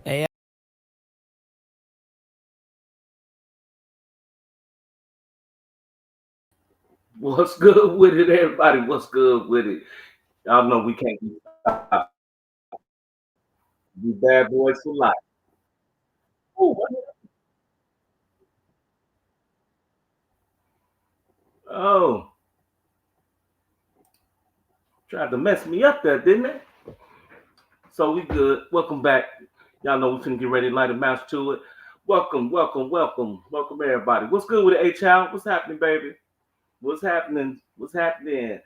Hey, What's good with it, everybody? What's good with it? Y'all know we can't be stopped. We bad boys for life. Oh, oh, tried to mess me up there, didn't it? So we good. Welcome back. Y'all know we finna get ready to light a match to it. Welcome, everybody. What's good with it, H-Child? What's happening, baby? What's happening? What's happening?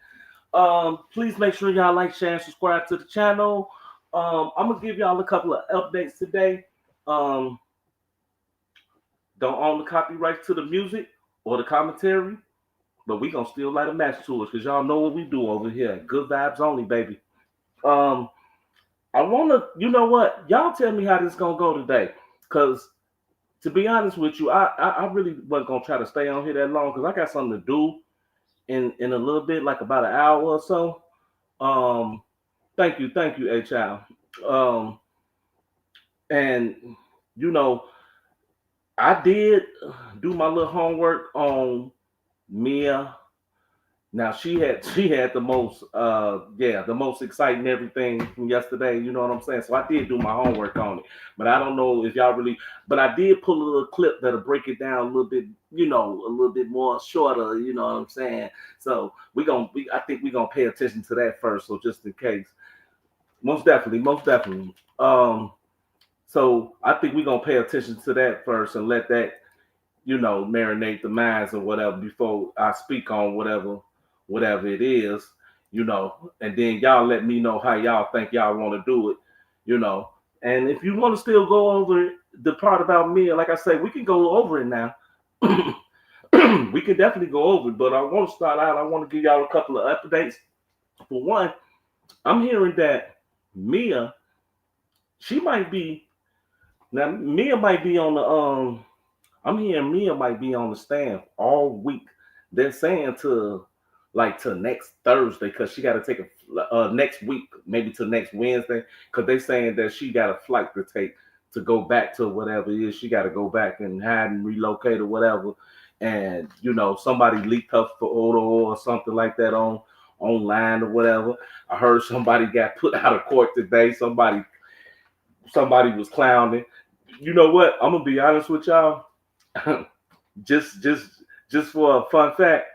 Please make sure y'all like, share, and subscribe to the channel. I'm gonna give y'all a couple of updates today. Um, don't own the copyrights to the music or the commentary, but we gonna still light a match to it because y'all know what we do over here. Good vibes only, baby. Um, I wanna, you know what? Y'all tell me how this gonna go today, cause to be honest with you, I really wasn't gonna try to stay on here that long because I got something to do in a little bit, like about an hour or so. Um, thank you, HL. Um, and you know, I did do my little homework on Mia. Now she had the most exciting everything from yesterday, you know what I'm saying? So I did do my homework on it. But I don't know if y'all really but I did pull a little clip that'll break it down a little bit, a little bit more shorter, you know what I'm saying? So I think we're gonna pay attention to that first, so just in case. Most definitely, most definitely. So I think we're gonna pay attention to that first and let that marinate the minds or whatever before I speak on whatever it is, and then y'all let me know how y'all think y'all want to do it, you know. And if you want to still go over the part about me, like I say, we can go over it now. We can definitely go over it, but I want to start out. I want to give y'all a couple of updates. For one, I'm hearing that Mia, she might be now. Mia might be on the I'm hearing Mia might be on the stand all week. They're saying to next Thursday because she got to take a next week, maybe to next Wednesday, because they saying that she got a flight to take to go back to whatever it is. She got to go back and hide and relocate or whatever. And somebody leaked her photo or something like that online or whatever. I heard somebody got put out of court today. Somebody was clowning. You know what? I'm gonna be honest with y'all. just just just for a fun fact,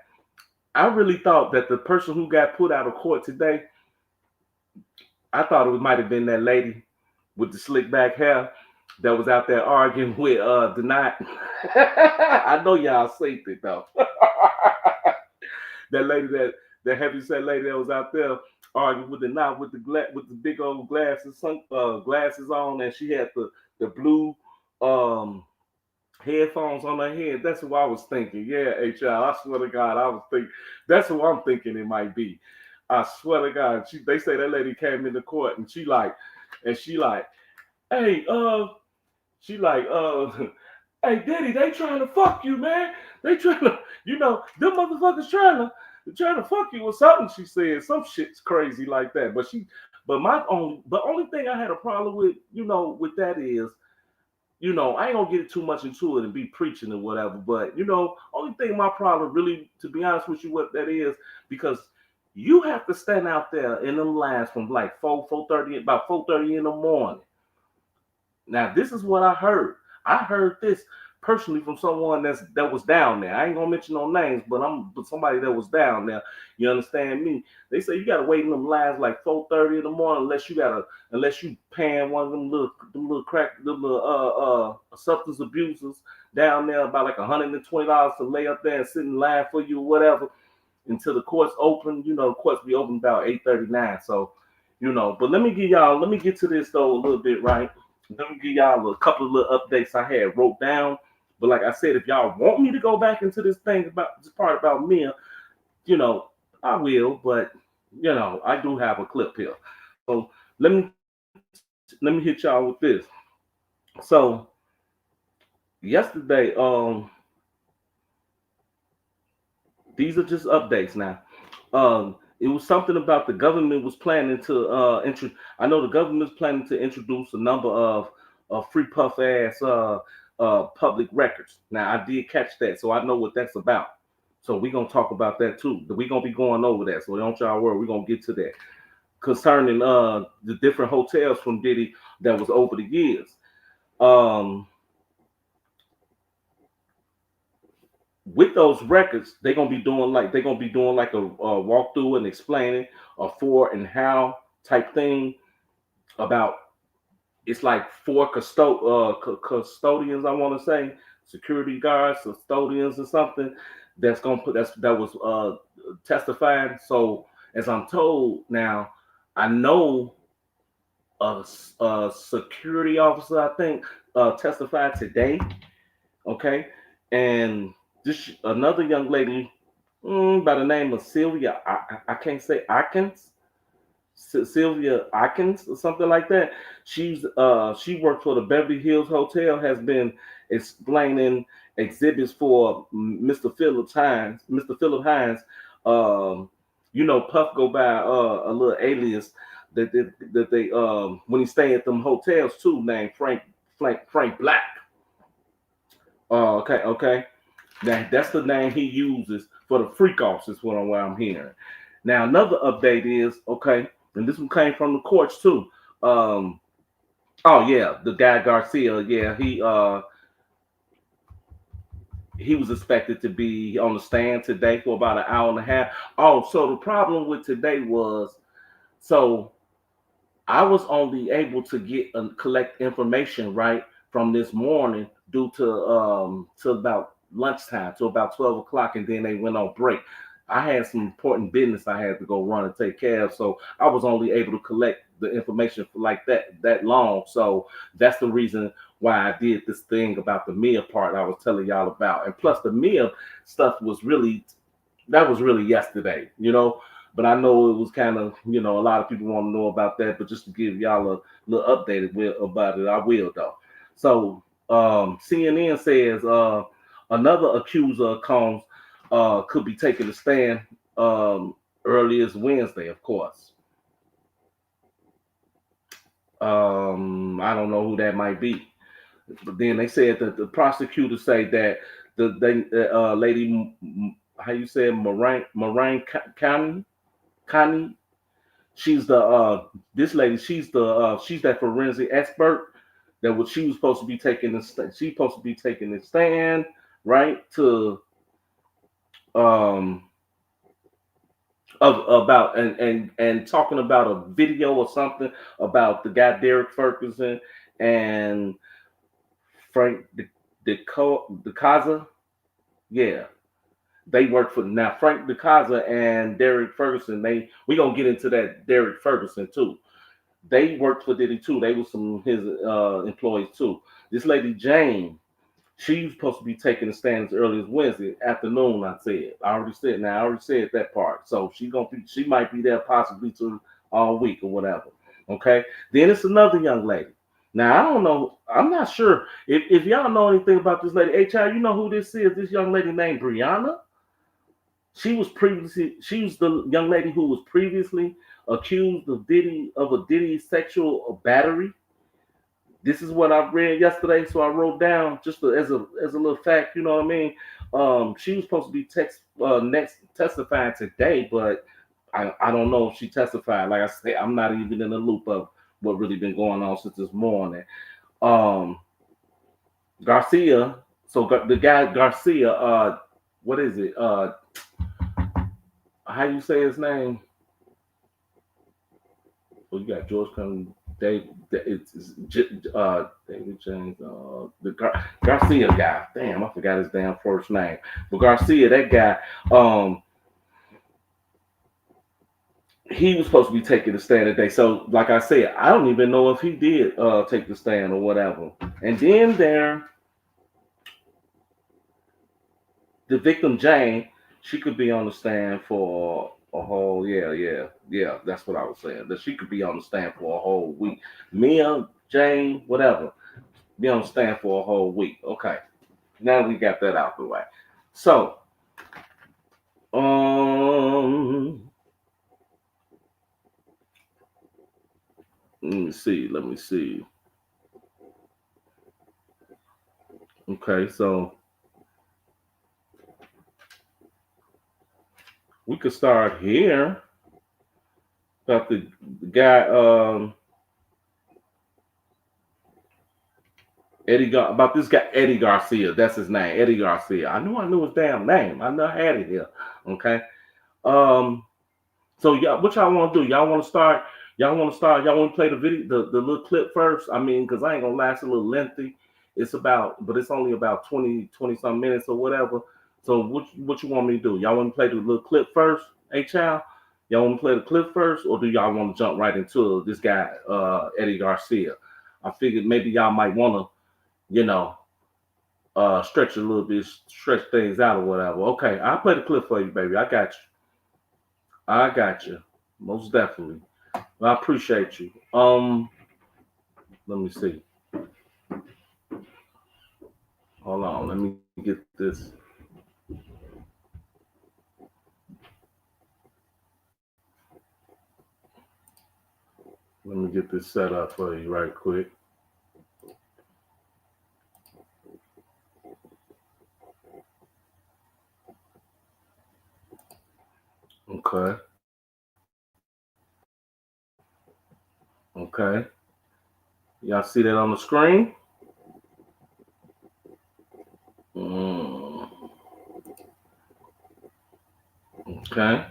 I really thought that the person who got put out of court today, I thought it might have been that lady with the slick back hair that was out there arguing with Denied. I know y'all seen it though. That lady that heavy set lady that was out there arguing with the knot with the big old glasses on, and she had the blue um headphones on her head. That's what I was thinking. Yeah, HR. I swear to God, I was thinking. That's what I'm thinking it might be. I swear to God. They say that lady came into court and she like, hey, she like, hey, Diddy, they trying to fuck you, man. They trying to, them motherfuckers trying to fuck you or something. She said some shit's crazy like that. But only thing I had a problem with, with that is I ain't gonna get too much into it and be preaching or whatever. But only thing my problem really, to be honest with you, what that is, because you have to stand out there in them lines from like 4:30, about 4:30 in the morning. Now this is what I heard. I heard this personally from someone that was down there. I ain't gonna mention no names, but somebody that was down there. You understand me? They say you gotta wait in them lines like 4:30 in the morning unless you paying one of them little substance abusers down there about like $120 to lay up there and sit in line for you or whatever until the courts open. The courts be open about 8:39. So, but let me get to this though a little bit, right? Let me give y'all a couple of little updates I had wrote down. But like I said, if y'all want me to go back into this thing about this part about Mia, I will. But I do have a clip here. So let me hit y'all with this. So yesterday, these are just updates now. It was something about the government was planning to I know the government's planning to introduce a number of free puff ass public records. Now I did catch that, so I know what that's about. So we're gonna talk about that too. We're gonna be going over that. So don't y'all worry, we're gonna get to that. Concerning the different hotels from Diddy that was over the years. Um with those records, they're gonna be doing like a walkthrough and explaining a for and how type thing about it's like four custodians, I want to say, security guards, custodians, or something that was testifying. So as I'm told now, I know a security officer, I think, testified today. Okay, and this another young lady by the name of Sylvia. I can't say Atkins. Sylvia Atkins or something like that. She worked for the Beverly Hills Hotel. Has been explaining exhibits for Mr. Philip Hines. Um, Puff go by a little alias that they when he stay at them hotels too, named Frank Black. Okay. That's the name he uses for the freak offs, is what I'm hearing. Now another update is okay, and this one came from the courts too. Um, oh yeah, the guy Garcia, yeah, he was expected to be on the stand today for about an hour and a half. Oh, so the problem with today was so I was only able to get and collect information right from this morning due to about lunchtime, to about 12 o'clock, and then they went on break. I had some important business I had to go run and take care of, so I was only able to collect the information for like that long. So that's the reason why I did this thing about the Mia part I was telling y'all about, and plus the Mia stuff was really that was really yesterday, But I know it was kind of, a lot of people want to know about that. But just to give y'all a little update about it, I will though. So CNN says another accuser Combs could be taking a stand um, early as Wednesday, of course. I don't know who that might be, but then they said that the prosecutors say that lady, how you say it, Moraine County. She's the this lady. She's that forensic expert that what she was supposed to be taking the she's supposed to be taking the stand, right, to um about and talking about a video or something about the guy Derek Ferguson and Frank DeCaza. Yeah, they work for now. Frank DeCaza and Derek Ferguson. We gonna get into that Derek Ferguson too. They worked for Diddy too. They were some of his employees too. This lady Jane, she's supposed to be taking the stand as early as Wednesday afternoon. I already said that part. So she might be there possibly to all week or whatever. Okay. Then it's another young lady. Now I don't know. I'm not sure if y'all know anything about this lady. HI, you know who this is? This young lady named Brianna. She was the young lady who was previously accused of a Diddy sexual battery. This is what I read yesterday, so I wrote down just as a little fact. You know what I mean? She was supposed to be next testifying today, but I don't know if she testified. Like I said, I'm not even in the loop of what really been going on since this morning. Um, Garcia. So the guy Garcia. What is it? How you say his name? Well, you got George Clinton, David James, Garcia guy. Damn, I forgot his damn first name. But Garcia, that guy, he was supposed to be taking the stand today. So, like I said, I don't even know if he did take the stand or whatever. And then the victim Jane, she could be on the stand for a whole yeah. That's what I was saying. That she could be on the stand for a whole week. Mia, Jane, whatever, be on the stand for a whole week. Okay, now we got that out the way. So, um, let me see. Okay, so we could start here about the guy about this guy Eddie Garcia. That's his name, Eddie Garcia. I knew his damn name. I know I had it here. Okay. Um. So y'all, what y'all want to do? Y'all want to start? Y'all want to start? Y'all want to play the video, the little clip first? I mean, because I ain't gonna last a little lengthy. But it's only about 20 some minutes or whatever. So what you want me to do? Y'all want to play the little clip first? Hey, child. Y'all want to play the clip first, or do y'all want to jump right into this guy, Eddie Garcia? I figured maybe y'all might want to, you know, stretch a little bit, stretch things out or whatever. Okay, I'll play the clip for you, baby. I got you. I got you. Most definitely. I appreciate you. Let me see. Hold on. Let me get this. Let me get this set up for you right quick. Okay. Okay. Y'all see that on the screen? Mm, okay.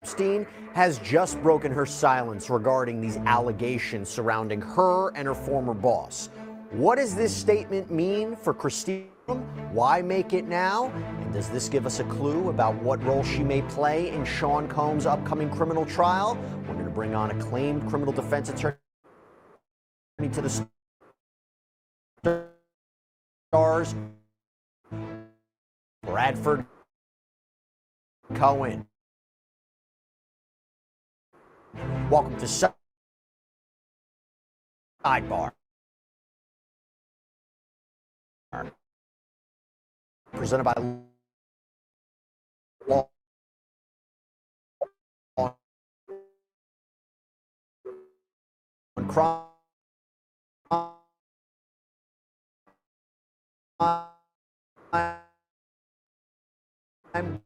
Epstein has just broken her silence regarding these allegations surrounding her and her former boss. What does this statement mean for Christine? Why make it now? And does this give us a clue about what role she may play in Sean Combs' upcoming criminal trial? We're going to bring on acclaimed criminal defense attorney to the stars, Bradford Cohen. Welcome to Sidebar. Presented by Law and Crime. I'm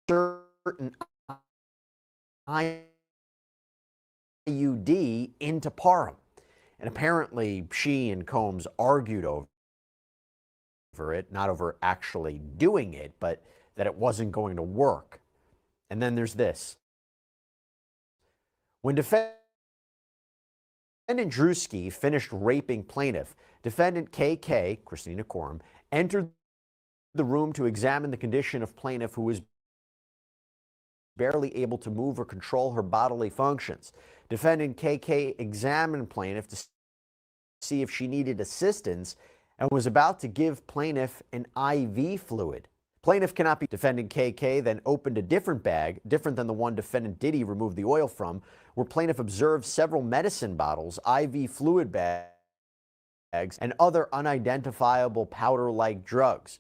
certain IUD into Parham. And apparently she and Combs argued over it, not over actually doing it, but that it wasn't going to work. And then there's this. When defendant Drewski finished raping plaintiff, defendant KK, Christina Coram, entered the room to examine the condition of plaintiff, who was barely able to move or control her bodily functions. Defendant KK examined plaintiff to see if she needed assistance and was about to give plaintiff an IV fluid. Plaintiff cannot be. Defendant KK then opened a different bag, different than the one defendant Diddy removed the oil from, where plaintiff observed several medicine bottles, IV fluid bags, and other unidentifiable powder-like drugs.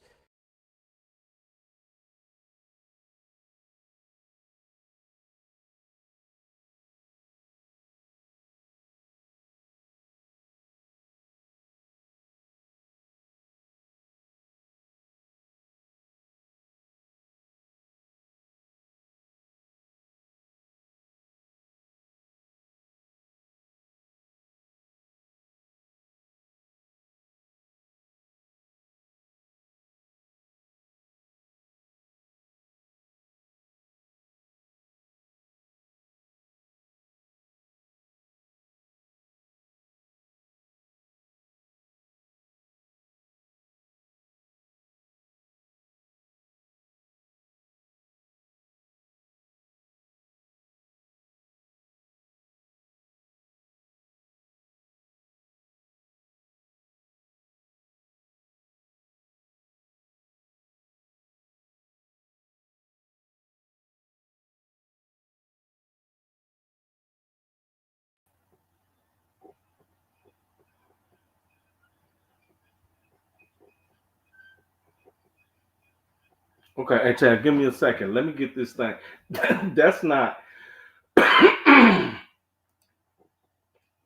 Okay, hey Chad, give me a second. Let me get this thing. That's not.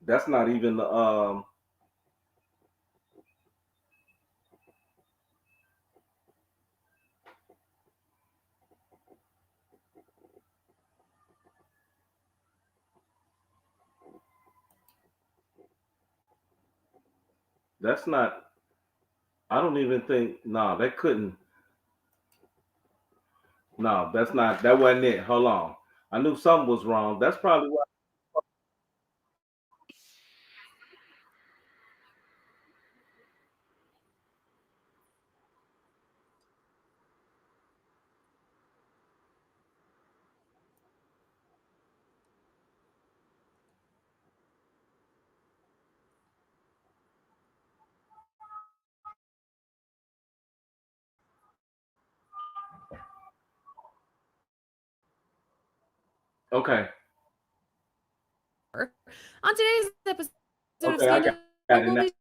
That's not even the. That's not. I don't even think. No, that couldn't. No, that's not. That wasn't it. Hold on. I knew something was wrong. That's probably why. Okay. On today's episode of Okay, I got Scandal, it. we'll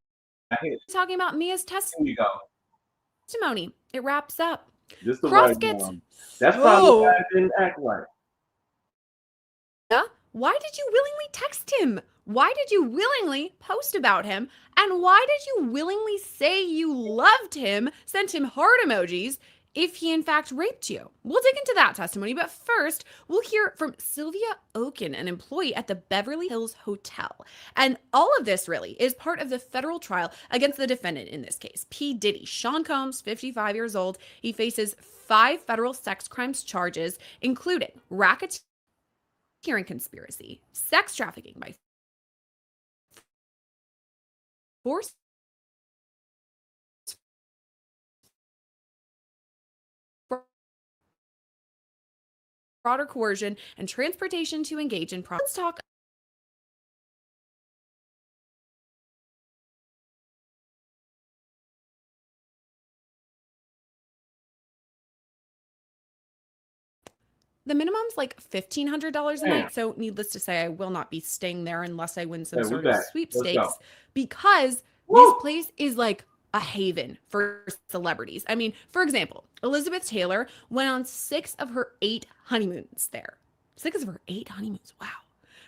Now, be talking about Mia's here you go. testimony. It wraps up. This is the Cross right gets one. That's probably why I so. didn't act right. Why did you willingly text him? Why did you willingly post about him? And why did you willingly say you loved him, sent him heart emojis, if he in fact raped you? We'll dig into that testimony, but first, we'll hear from Sylvia Oken, an employee at the Beverly Hills Hotel. And all of this really is part of the federal trial against the defendant in this case, P. Diddy. Sean Combs, 55 years old. He faces 5 federal sex crimes charges, including racketeering conspiracy, sex trafficking by force, fraud or coercion, and transportation to engage in fraud. Let's talk. The minimum's like $1,500 a night, so needless to say, I will not be staying there unless I win some sort of sweepstakes, because this place is like a haven for celebrities. I mean, for example, Elizabeth Taylor went on 6 of her 8 honeymoons there. 6 of her 8 honeymoons. Wow.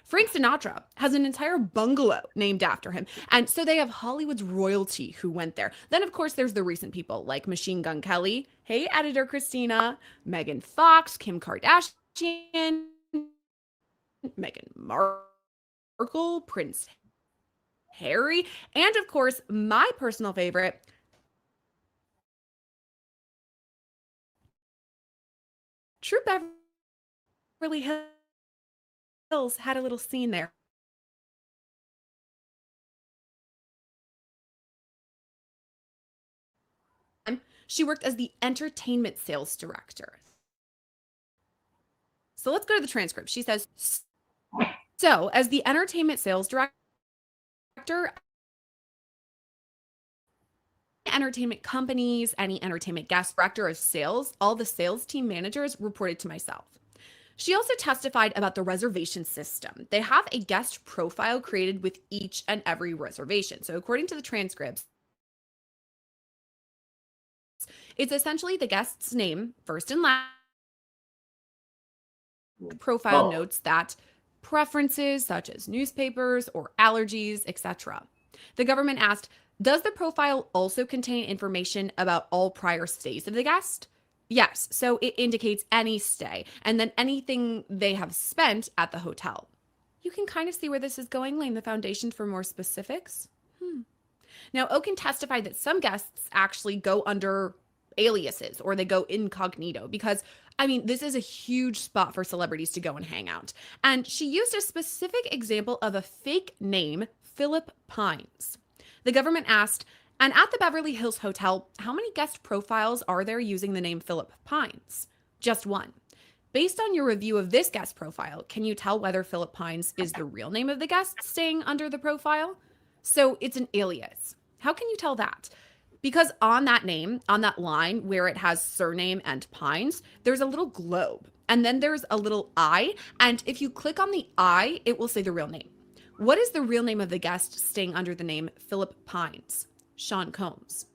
Frank Sinatra has an entire bungalow named after him. And so they have Hollywood's royalty who went there. Then, of course, there's the recent people like Machine Gun Kelly. Hey, editor Christina. Megan Fox, Kim Kardashian, Meghan Markle, Prince Harry, and of course, my personal favorite, True Beverly Hills had a little scene there. She worked as the entertainment sales director. So let's go to the transcript. She says, so as the entertainment sales director, entertainment companies, any entertainment guest director of sales, all the sales team managers reported to myself. She also testified about the reservation system. They have a guest profile created with each and every reservation. So according to the transcripts, it's essentially the guest's name, first and last. The profile notes that preferences such as newspapers or allergies, etc. The government asked, does the profile also contain information about all prior stays of the guest? Yes, so it indicates any stay and then anything they have spent at the hotel. You can kind of see where this is going, laying the foundation for more specifics. Now, Oken testified that some guests actually go under aliases or they go incognito because, I mean, this is a huge spot for celebrities to go and hang out. And she used a specific example of a fake name, Philip Pines. The government asked, and at the Beverly Hills Hotel, how many guest profiles are there using the name Philip Pines? Just one. Based on your review of this guest profile, can you tell whether Philip Pines is the real name of the guest staying under the profile? So it's an alias. How can you tell that? Because on that name, on that line where it has surname and Pines, there's a little globe. And then there's a little I. And if you click on the I, it will say the real name. What is the real name of the guest staying under the name Philip Pines? Sean Combs.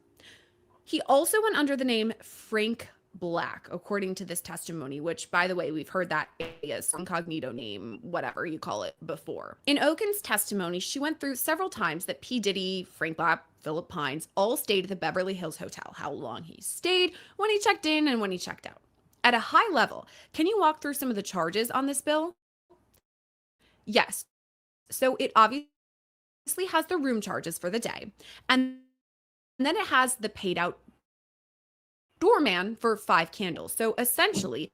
He also went under the name Frank Black, according to this testimony, which, by the way, we've heard that alias, incognito name, whatever you call it, before. In Oken's testimony, she went through several times that P. Diddy, Frank Black, Philip Pines all stayed at the Beverly Hills Hotel, how long he stayed, when he checked in, and when he checked out. At a high level, can you walk through some of the charges on this bill? Yes. So it obviously has the room charges for the day, and then it has the paid out doorman for 5 candles. So essentially,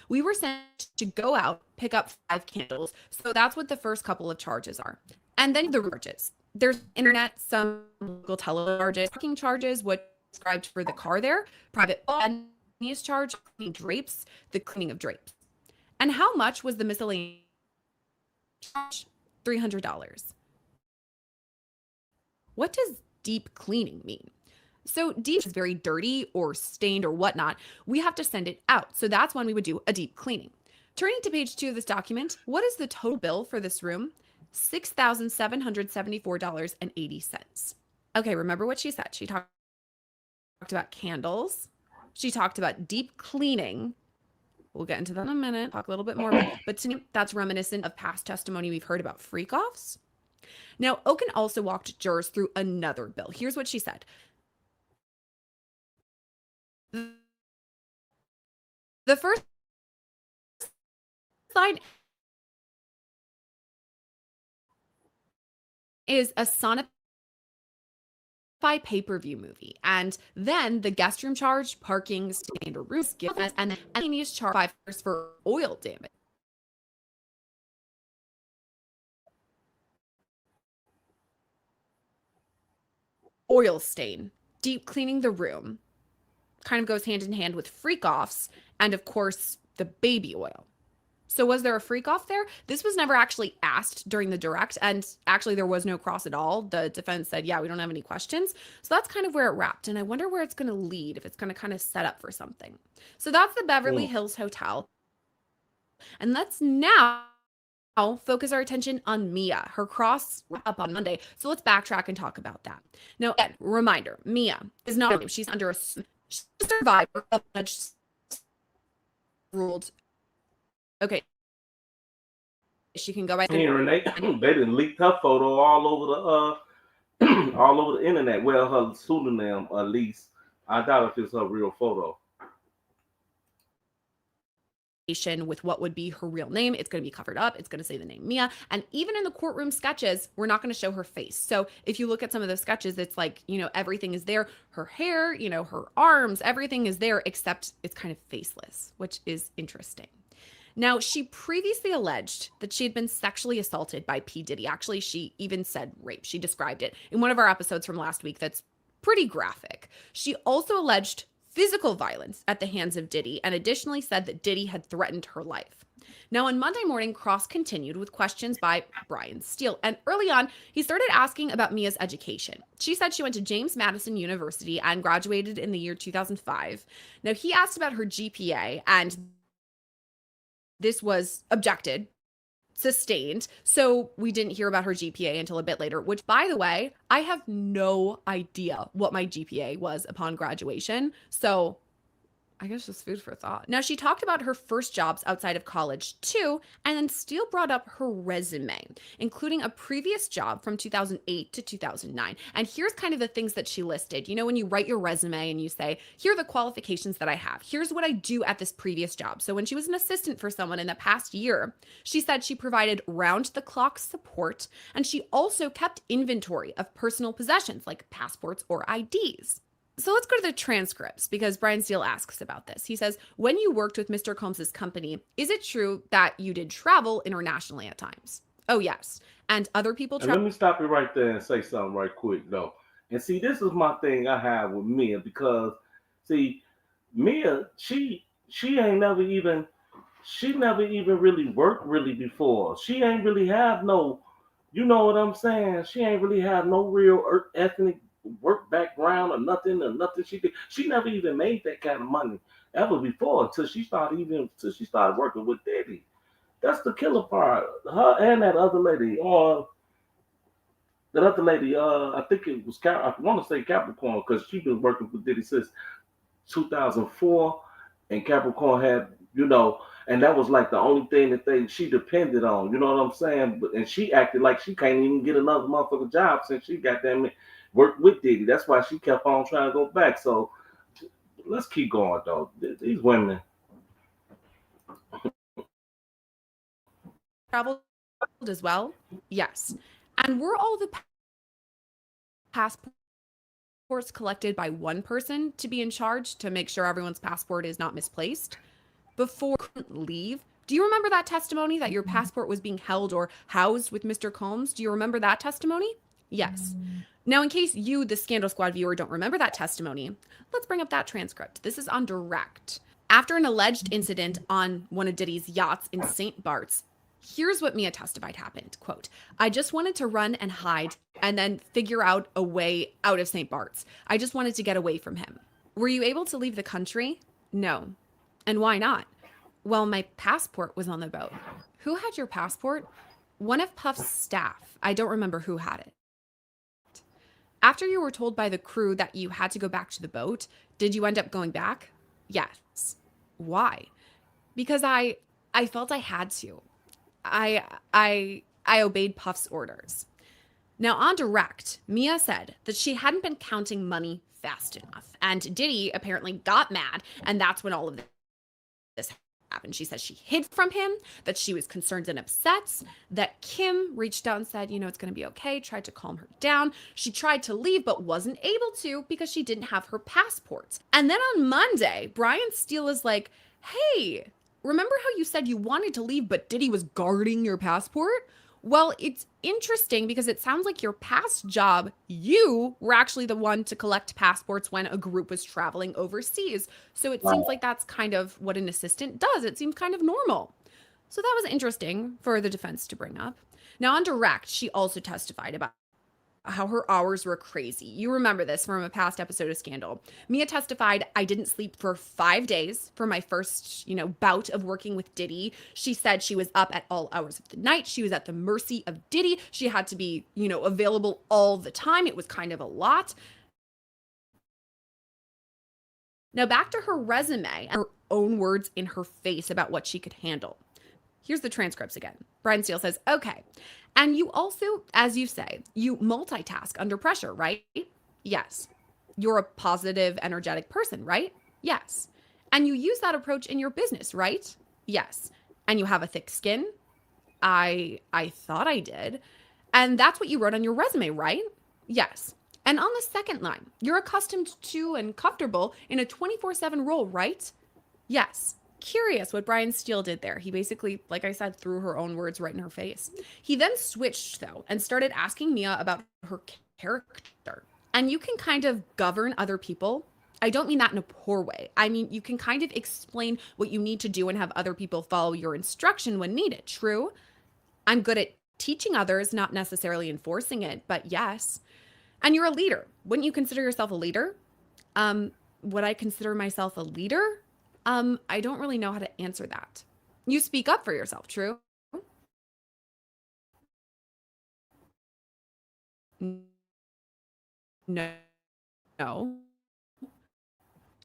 we were sent to go out, pick up 5 candles. So that's what the first couple of charges are. And then the charges. There's internet, some local tele charges, parking charges, what described for the car there, private miscellaneous charge, cleaning drapes, the cleaning of drapes. And how much was the miscellaneous charge? $300. What does deep cleaning mean? So deep is very dirty or stained or whatnot. We have to send it out. So that's when we would do a deep cleaning. Turning to page 2 of this document, what is the total bill for this room? $6,774.80. Okay, remember what she said. She talked about candles. She talked about deep cleaning. We'll get into that in a minute, talk a little bit more. But to me, that's reminiscent of past testimony we've heard about freak-offs. Now, Oken also walked jurors through another bill. Here's what she said. The first line is a Sonify pay-per-view movie, and then the guest room charge, parking, standard rooms, gift, and then miscellaneous charge $5 for oil damage. Oil stain, deep cleaning the room, kind of goes hand in hand with freak-offs, and of course, the baby oil. So was there a freak-off there? This was never actually asked during the direct, and actually there was no cross at all. The defense said, yeah, we don't have any questions. So that's kind of where it wrapped, and I wonder where it's going to lead, if it's going to kind of set up for something. So that's the Beverly Hills Hotel. And let's now focus our attention on Mia. Her cross up on Monday. So let's backtrack and talk about that. Now, again, reminder, Mia is not a name. She's under a survivor of ruled. Okay. She can go by Here and they didn't leak her photo all over the all over the internet. Well, her pseudonym, at least. I doubt if it's her real photo. with what would be her real name. It's going to be covered up. It's going to say the name Mia. And even in the courtroom sketches, we're not going to show her face. So if you look at some of those sketches, it's like, everything is there. Her hair, her arms, everything is there, except it's kind of faceless, which is interesting. Now, she previously alleged that she had been sexually assaulted by P. Diddy. Actually, she even said rape. She described it in one of our episodes from last week that's pretty graphic. She also alleged physical violence at the hands of Diddy and additionally said that Diddy had threatened her life. Now, on Monday morning, Cross continued with questions by Brian Steele. And early on, he started asking about Mia's education. She said she went to James Madison University and graduated in the year 2005. Now, he asked about her GPA, and this was objected, sustained. So we didn't hear about her GPA until a bit later, which, by the way, I have no idea what my GPA was upon graduation. So I guess just food for thought. Now, she talked about her first jobs outside of college too, and then Steele brought up her resume, including a previous job from 2008 to 2009. And here's kind of the things that she listed. When you write your resume and you say, here are the qualifications that I have. Here's what I do at this previous job. So when she was an assistant for someone in the past year, she said she provided round-the-clock support, and she also kept inventory of personal possessions like passports or IDs. So let's go to the transcripts because Brian Steele asks about this. He says, when you worked with Mr. Combs' company, is it true that you did travel internationally at times? Oh, yes. And other people Let me stop you right there and say something right quick, though. And see, this is my thing I have with Mia because, see, Mia, she never even really worked really before. She ain't really have no, you know what I'm saying? She ain't really have no real ethnic work background or nothing she did. She never even made that kind of money ever before until she started working with Diddy. That's the killer part. Her and that other lady, I think it was I want to say Capricorn because she's been working with Diddy since 2004, and Capricorn had, and that was like the only thing that she depended on. You know what I'm saying? And she acted like she can't even get another motherfucking job since she got them worked with Diddy. That's why she kept on trying to go back. So let's keep going, though. These women traveled as well. Yes. And were all the passports collected by one person to be in charge to make sure everyone's passport is not misplaced before you couldn't leave? Do you remember that testimony that your passport was being held or housed with Mr. Combs? Do you remember that testimony? Yes. Now, in case you, the Scandal Squad viewer, don't remember that testimony, let's bring up that transcript. This is on direct. After an alleged incident on one of Diddy's yachts in St. Bart's, here's what Mia testified happened. Quote, I just wanted to run and hide and then figure out a way out of St. Bart's. I just wanted to get away from him. Were you able to leave the country? No. And why not? Well, my passport was on the boat. Who had your passport? One of Puff's staff. I don't remember who had it. After you were told by the crew that you had to go back to the boat, did you end up going back? Yes. Why? Because I felt I had to. I obeyed Puff's orders. Now, on direct, Mia said that she hadn't been counting money fast enough, and Diddy apparently got mad, and that's when all of this happened. She says she hid from him, that she was concerned and upset, that Kim reached out and said, it's going to be okay, tried to calm her down. She tried to leave, but wasn't able to because she didn't have her passport. And then on Monday, Brian Steele is like, hey, remember how you said you wanted to leave, but Diddy was guarding your passport? Well, it's interesting because it sounds like your past job, you were actually the one to collect passports when a group was traveling overseas. So it seems like that's kind of what an assistant does. It seems kind of normal. So that was interesting for the defense to bring up. Now, on direct, she also testified about how her hours were crazy. You remember this from a past episode of Scandal. Mia testified, I didn't sleep for 5 days for my first, bout of working with Diddy. She said she was up at all hours of the night. She was at the mercy of Diddy. She had to be, available all the time. It was kind of a lot. Now back to her resume and her own words in her face about what she could handle. Here's the transcripts again. Brian Steele says, okay. And you also, as you say, you multitask under pressure, right? Yes. You're a positive, energetic person, right? Yes. And you use that approach in your business, right? Yes. And you have a thick skin? I thought I did. And that's what you wrote on your resume, right? Yes. And on the second line, you're accustomed to and comfortable in a 24/7 role, right? Yes. Curious what Brian Steele did there. He basically, like I said, threw her own words right in her face. He then switched, though, and started asking Mia about her character. And you can kind of govern other people. I don't mean that in a poor way. I mean, you can kind of explain what you need to do and have other people follow your instruction when needed. True? I'm good at teaching others, not necessarily enforcing it, but yes. And you're a leader. Wouldn't you consider yourself a leader? Would I consider myself a leader? I don't really know how to answer that. You speak up for yourself, true? No. No.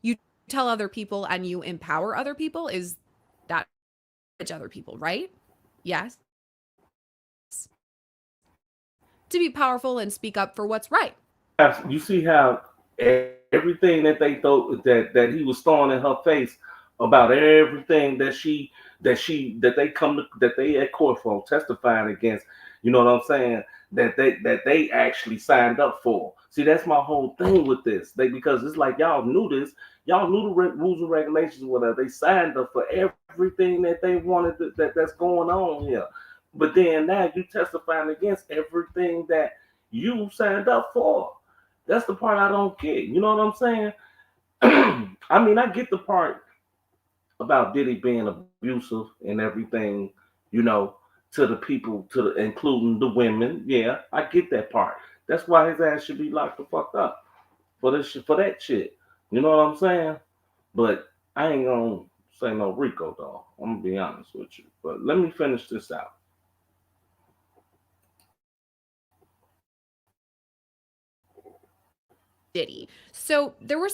You tell other people and you empower other people. Is that other people, right? Yes. To be powerful and speak up for what's right. You see how everything that they thought that he was throwing in her face about everything that they at court for testifying against. You know what I'm saying? That they actually signed up for. See, that's my whole thing with this. Because it's like y'all knew this. Y'all knew the rules and regulations. Whatever, they signed up for everything that they wanted that's going on here. But then now you testifying against everything that you signed up for. That's the part I don't get. You know what I'm saying? I mean, I get the part about Diddy being abusive and everything, to the people, including the women. Yeah, I get that part. That's why his ass should be locked the fuck up for that shit. You know what I'm saying? But I ain't gonna say no Rico though. I'm gonna be honest with you. But let me finish this out. Diddy. So there were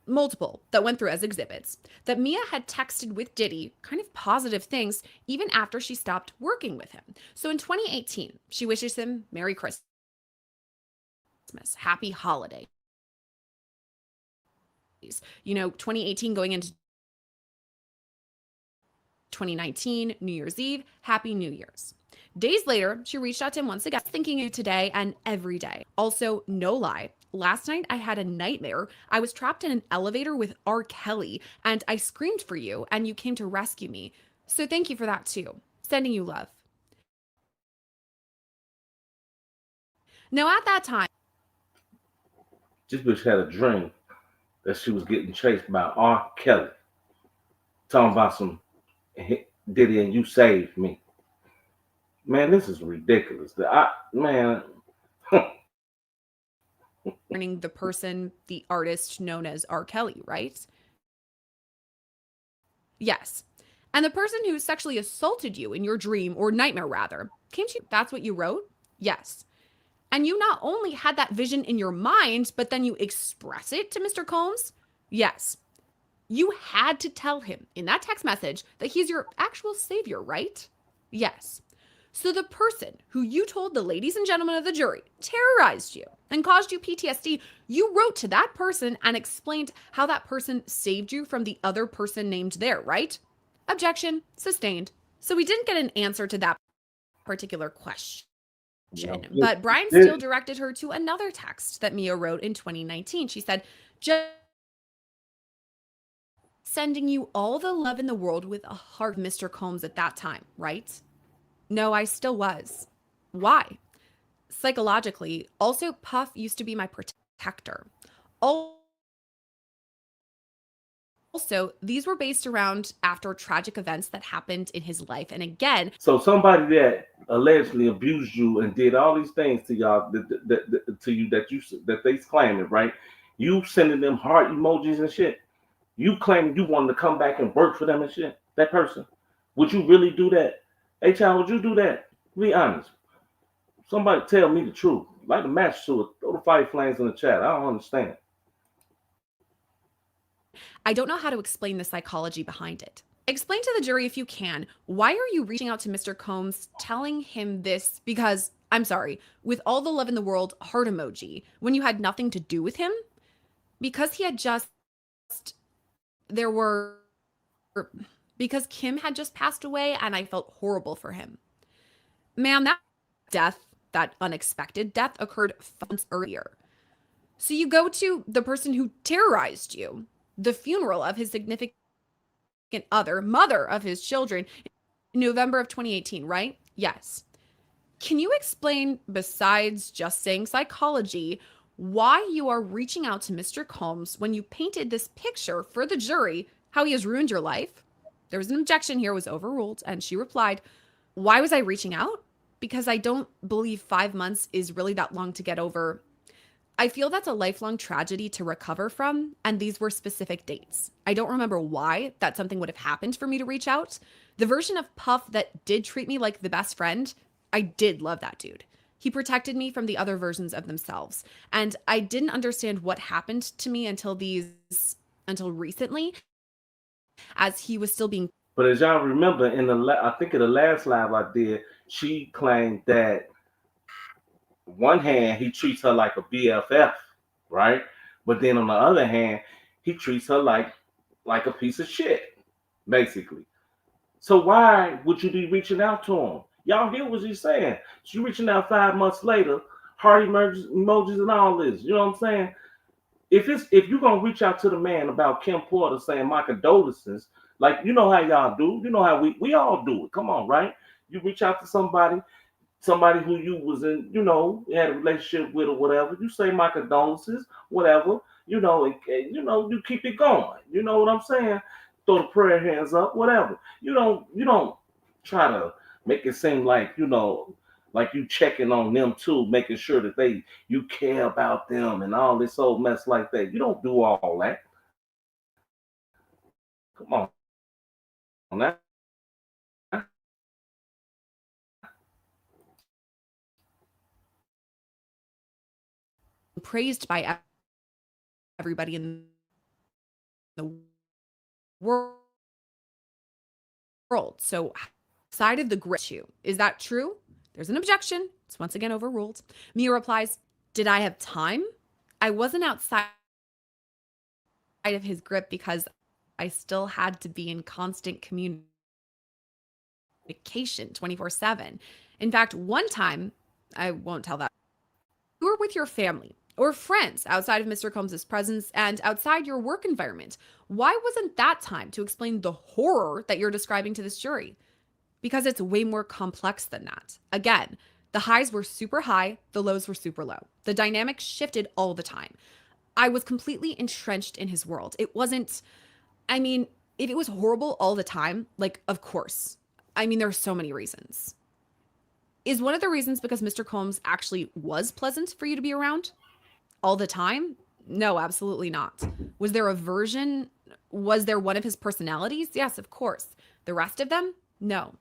multiple, that went through as exhibits that Mia had texted with Diddy kind of positive things even after she stopped working with him. So in 2018, she wishes him Merry Christmas, Happy Holidays. 2018 going into 2019, New Year's Eve, Happy New Year's. Days later, she reached out to him once again, thinking of you today and every day. Also, no lie, last night I had a nightmare. I was trapped in an elevator with R. Kelly, and I screamed for you, and you came to rescue me. So thank you for that too. Sending you love. Now at that time, this bitch had a dream that she was getting chased by R. Kelly. Talking about some Diddy and you saved me. Man, this is ridiculous. the person, the artist known as R. Kelly, right? Yes. And the person who sexually assaulted you in your dream, or nightmare rather, came to you. That's what you wrote? Yes. And you not only had that vision in your mind, but then you express it to Mr. Combs? Yes. You had to tell him in that text message that he's your actual savior, right? Yes. So the person who you told the ladies and gentlemen of the jury terrorized you and caused you PTSD, you wrote to that person and explained how that person saved you from the other person named there, right? Objection, sustained. So we didn't get an answer to that particular question. But Brian Steele directed her to another text that Mia wrote in 2019. She said, just sending you all the love in the world with a heart, Mr. Combs, at that time, right? No, I still was. Why? Psychologically, also, Puff used to be my protector. Also, these were based around after tragic events that happened in his life. And again, so somebody that allegedly abused you and did all these things to y'all, that they claiming, right? You sending them heart emojis and shit. You claiming you wanted to come back and work for them and shit. That person, would you really do that? Hey, child, would you do that? Be honest. Somebody tell me the truth. Like a match to it. Throw the fight flames in the chat. I don't understand. I don't know how to explain the psychology behind it. Explain to the jury if you can, why are you reaching out to Mr. Combs telling him this? Because, I'm sorry, with all the love in the world, heart emoji, when you had nothing to do with him? Because he had just, there were, because Kim had just passed away and I felt horrible for him. Man, that death, that unexpected death occurred 5 months earlier. So you go to the person who terrorized you, the funeral of his significant other, mother of his children, in November of 2018, right? Yes. Can you explain, besides just saying psychology, why you are reaching out to Mr. Combs when you painted this picture for the jury, how he has ruined your life? There was an objection here, was overruled, and she replied, why was I reaching out? Because I don't believe 5 months is really that long to get over. I feel that's a lifelong tragedy to recover from, and these were specific dates. I don't remember why that something would have happened for me to reach out. The version of Puff that did treat me like the best friend, I did love that dude. He protected me from the other versions of themselves. And I didn't understand what happened to me until recently, as he was still being. But as y'all remember, I think in the last live I did, she claimed that one hand he treats her like a BFF, right? But then on the other hand, he treats her like a piece of shit, basically. So why would you be reaching out to him? Y'all hear what she's saying? She's reaching out 5 months later, heart emojis and all this. You know what I'm saying? If you're gonna reach out to the man about Kim Porter saying my condolences, like you know how y'all do, you know how we all do it. Come on, right? You reach out to somebody who you was in, had a relationship with or whatever. You say my condolences, whatever, and you keep it going. You know what I'm saying? Throw the prayer hands up, whatever. You don't try to make it seem like, like you checking on them too, making sure that you care about them and all this old mess like that. You don't do all that. Come on now. Praised by everybody in the world. So, side of the grid too. Is that true? There's an objection. It's once again overruled. Mia replies, did I have time? I wasn't outside of his grip because I still had to be in constant communication 24/7. In fact, one time, I won't tell that, you were with your family or friends outside of Mr. Combs' presence and outside your work environment. Why wasn't that time to explain the horror that you're describing to this jury? Because it's way more complex than that. Again, the highs were super high, the lows were super low. The dynamic shifted all the time. I was completely entrenched in his world. It wasn't, I mean, if it was horrible all the time, like, of course. I mean, there are so many reasons. Is one of the reasons because Mr. Combs actually was pleasant for you to be around all the time? No, absolutely not. Was there a version? Was there one of his personalities? Yes, of course. The rest of them? No.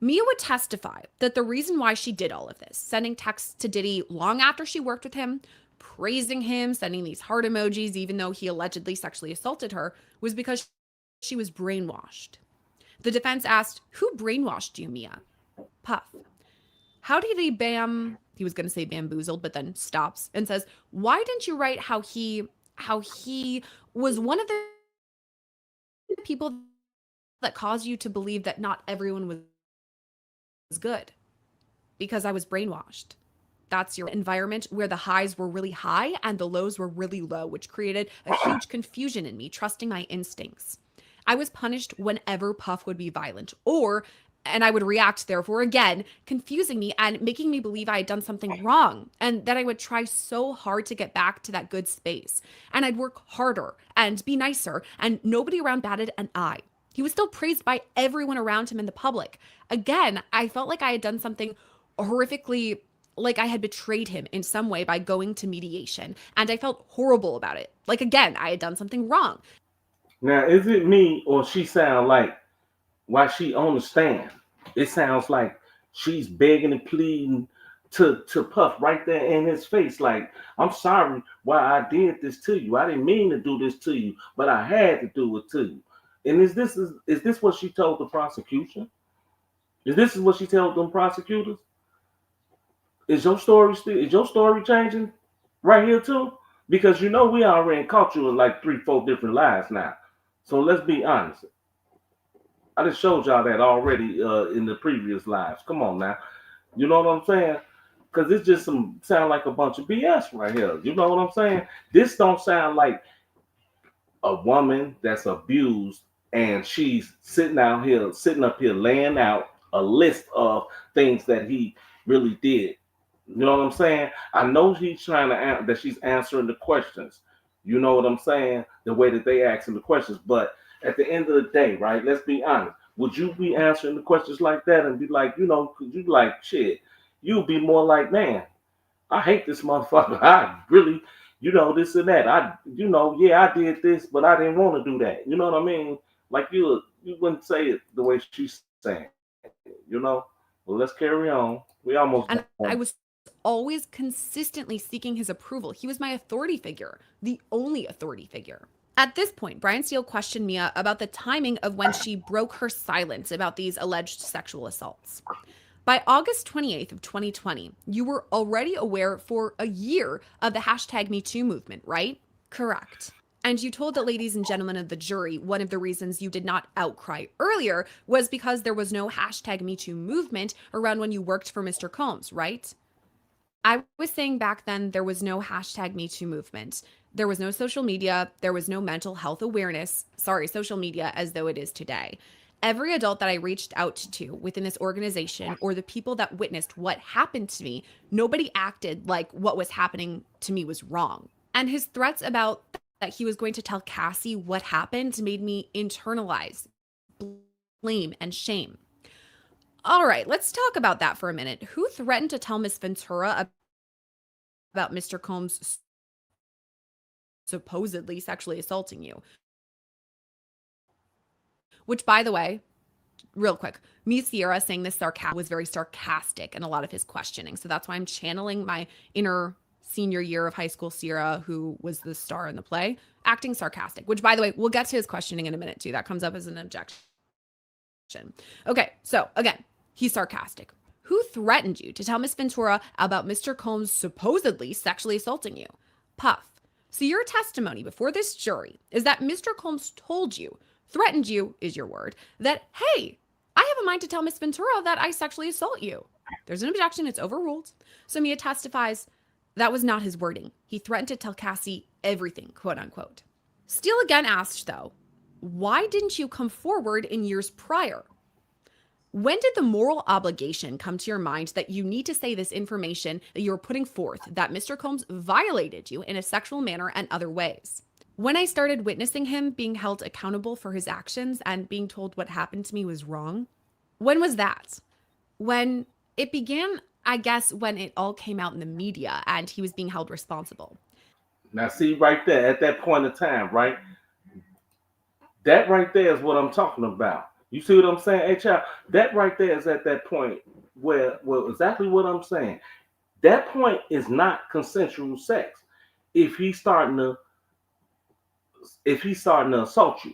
Mia would testify that the reason why she did all of this, sending texts to Diddy long after she worked with him, praising him, sending these heart emojis, even though he allegedly sexually assaulted her, was because she was brainwashed. The defense asked, who brainwashed you, Mia? Puff. How did he he was going to say bamboozled, but then stops and says, why didn't you write how he was one of the people that caused you to believe that not everyone was good? Because I was brainwashed. That's your environment where the highs were really high and the lows were really low, which created a huge confusion in me, trusting my instincts. I was punished whenever Puff would be violent, and I would react, therefore, again, confusing me and making me believe I had done something wrong, and that I would try so hard to get back to that good space. And I'd work harder and be nicer, and nobody around batted an eye. He was still praised by everyone around him in the public. Again, I felt like I had done something horrifically, like I had betrayed him in some way by going to mediation, and I felt horrible about it. Like, again, I had done something wrong. Now, is it me or she sound like while she on the stand, it sounds like she's begging and pleading to Puff right there in his face, like, I'm sorry why I did this to you. I didn't mean to do this to you, but I had to do it to you. And is this what she told the prosecution? Is this what she told them prosecutors? Is your story changing right here too? Because you know we already caught you in like 3, 4 different lies now. So let's be honest. I just showed y'all that already in the previous lives. Come on now. You know what I'm saying? Because it's just sound like a bunch of BS right here. You know what I'm saying? This don't sound like a woman that's abused and she's sitting up here laying out a list of things that he really did. You know what I'm saying? I know he's trying to that she's answering the questions. You know what I'm saying? The way that they asking the questions. But at the end of the day, right? Let's be honest. Would you be answering the questions like that and be like, could you like shit? You'd be more like, man, I hate this motherfucker. I really, this and that. Yeah, I did this, but I didn't want to do that. You know what I mean? Like you wouldn't say it the way she's saying it. Well, let's carry on. We almost And I done. was always consistently seeking his approval. He was my authority figure, the only authority figure. At this point, Brian Steele questioned Mia about the timing of when she broke her silence about these alleged sexual assaults. By August 28th of 2020, you were already aware for a year of the hashtag #MeToo movement, right? Correct. And you told the ladies and gentlemen of the jury one of the reasons you did not outcry earlier was because there was no hashtag #MeToo movement around when you worked for Mr. Combs, right? I was saying back then there was no hashtag #MeToo movement. There was no social media. There was no mental health awareness. Sorry, social media as though it is today. Every adult that I reached out to within this organization or the people that witnessed what happened to me, nobody acted like what was happening to me was wrong. And his threats about that he was going to tell Cassie what happened made me internalize blame and shame. All right, let's talk about that for a minute. Who threatened to tell Miss Ventura about Mr. Combs supposedly sexually assaulting you? Which, by the way, real quick, me, Sierra, saying this was very sarcastic in a lot of his questioning. So that's why I'm channeling my inner senior year of high school Sierra, who was the star in the play, acting sarcastic, which, by the way, we'll get to his questioning in a minute, too. That comes up as an objection. Okay, so again, he's sarcastic. Who threatened you to tell Miss Ventura about Mr. Combs supposedly sexually assaulting you? Puff. So your testimony before this jury is that Mr. Combs told you, threatened you is your word, that, hey, I have a mind to tell Miss Ventura that I sexually assault you. There's an objection. It's overruled. So Mia testifies that was not his wording. He threatened to tell Cassie everything, quote unquote. Steele again asked, though, why didn't you come forward in years prior? When did the moral obligation come to your mind that you need to say this information that you're putting forth, that Mr. Combs violated you in a sexual manner and other ways? When I started witnessing him being held accountable for his actions and being told what happened to me was wrong? When was that? When it began, I guess, when it all came out in the media and he was being held responsible. Now, see right there, at that point in time, right? That right there is what I'm talking about. You see what I'm saying, hey child? That right there is at that point where, well, exactly what I'm saying. That point is not consensual sex. If he's starting to assault you,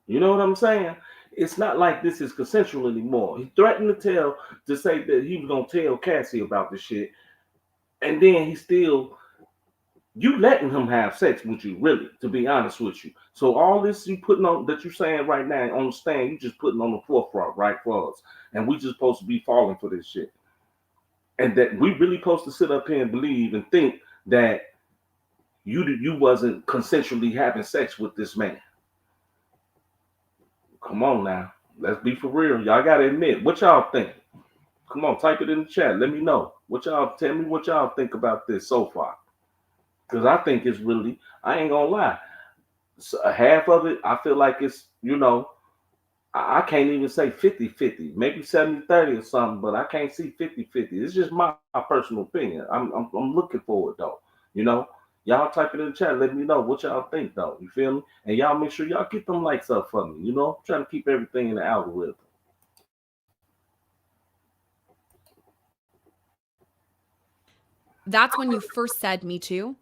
you know what I'm saying? It's not like this is consensual anymore. He threatened to say that he was gonna tell Cassie about the shit, and then he still you letting him have sex with you, really, to be honest with you. So all this you putting on that you're saying right now on the stand, you just putting on the forefront, right, for us. And we just supposed to be falling for this shit. And that we really supposed to sit up here and believe and think that you wasn't consensually having sex with this man. Come on now. Let's be for real. Y'all gotta admit, what y'all think? Come on, type it in the chat. Let me know. Tell me what y'all think about this so far. Because I think it's really, I ain't gonna lie. So half of it, I feel like it's, I can't even say 50-50, maybe 70-30 or something, but I can't see 50-50. It's just my personal opinion. I'm looking for it though. Y'all type it in the chat. Let me know what y'all think though. You feel me? And y'all make sure y'all get them likes up for me. I'm trying to keep everything in the algorithm. That's when you first said me too?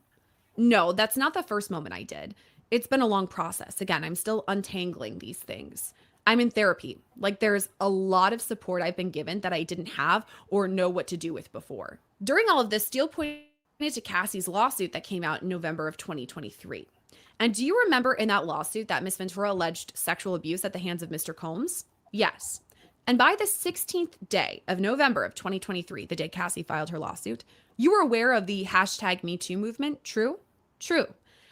No, that's not the first moment I did. It's been a long process. Again, I'm still untangling these things. I'm in therapy. Like, there's a lot of support I've been given that I didn't have or know what to do with before. During all of this, Steele pointed to Cassie's lawsuit that came out in November of 2023. And do you remember in that lawsuit that Miss Ventura alleged sexual abuse at the hands of Mr. Combs? Yes. And by the 16th day of November of 2023, the day Cassie filed her lawsuit, you were aware of the hashtag #MeToo movement, true? True.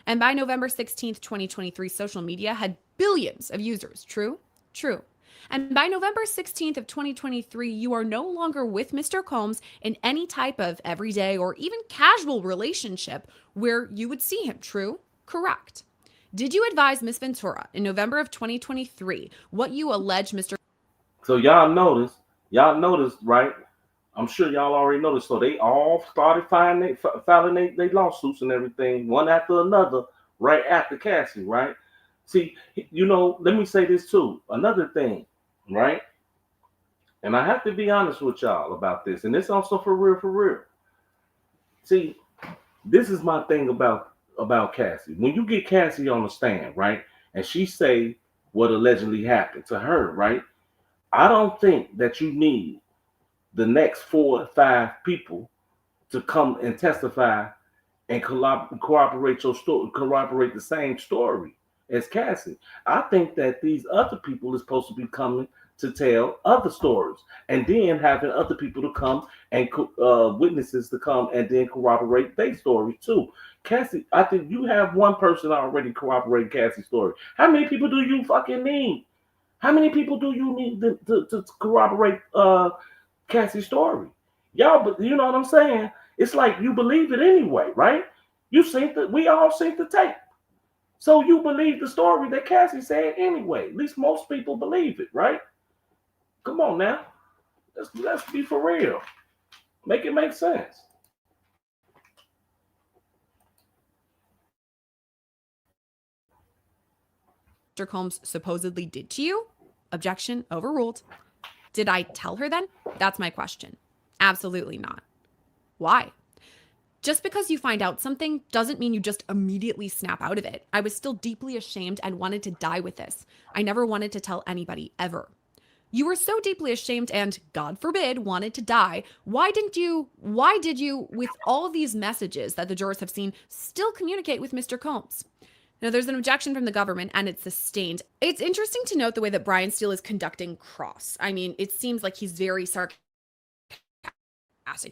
And by November 16th, 2023, social media had billions of users, true? True. And by November 16th of 2023, you are no longer with Mr. Combs in any type of everyday or even casual relationship where you would see him, true? Correct. Did you advise Miss Ventura in November of 2023 what you allege Mr. So y'all noticed, right? I'm sure y'all already noticed. So they all started filing their lawsuits and everything, one after another, right after Cassie, right? See, let me say this too. Another thing, right? And I have to be honest with y'all about this, and this also for real. See, this is my thing about Cassie. When you get Cassie on the stand, right, and she say what allegedly happened to her, right? I don't think that you need the next 4 or 5 people to come and testify and corroborate your story, corroborate the same story as Cassie. I think that these other people are supposed to be coming to tell other stories, and then having other people to come and witnesses to come and then corroborate their story too. Cassie, I think you have one person already corroborate Cassie's story. How many people do you fucking need? How many people do you need to corroborate Cassie's story? Y'all, but you know what I'm saying? It's like you believe it anyway, right? We all seen the tape. So you believe the story that Cassie said anyway. At least most people believe it, right? Come on now. Let's be for real. Make it make sense. Combs supposedly did to you? Objection overruled. Did I tell her then? That's my question. Absolutely not. Why? Just because you find out something doesn't mean you just immediately snap out of it. I was still deeply ashamed and wanted to die with this. I never wanted to tell anybody ever. You were so deeply ashamed and, God forbid, wanted to die. Why did you, with all of these messages that the jurors have seen, still communicate with Mr. Combs? Now, there's an objection from the government, and it's sustained. It's interesting to note the way that Brian Steele is conducting cross. I mean, it seems like he's very sarcastic.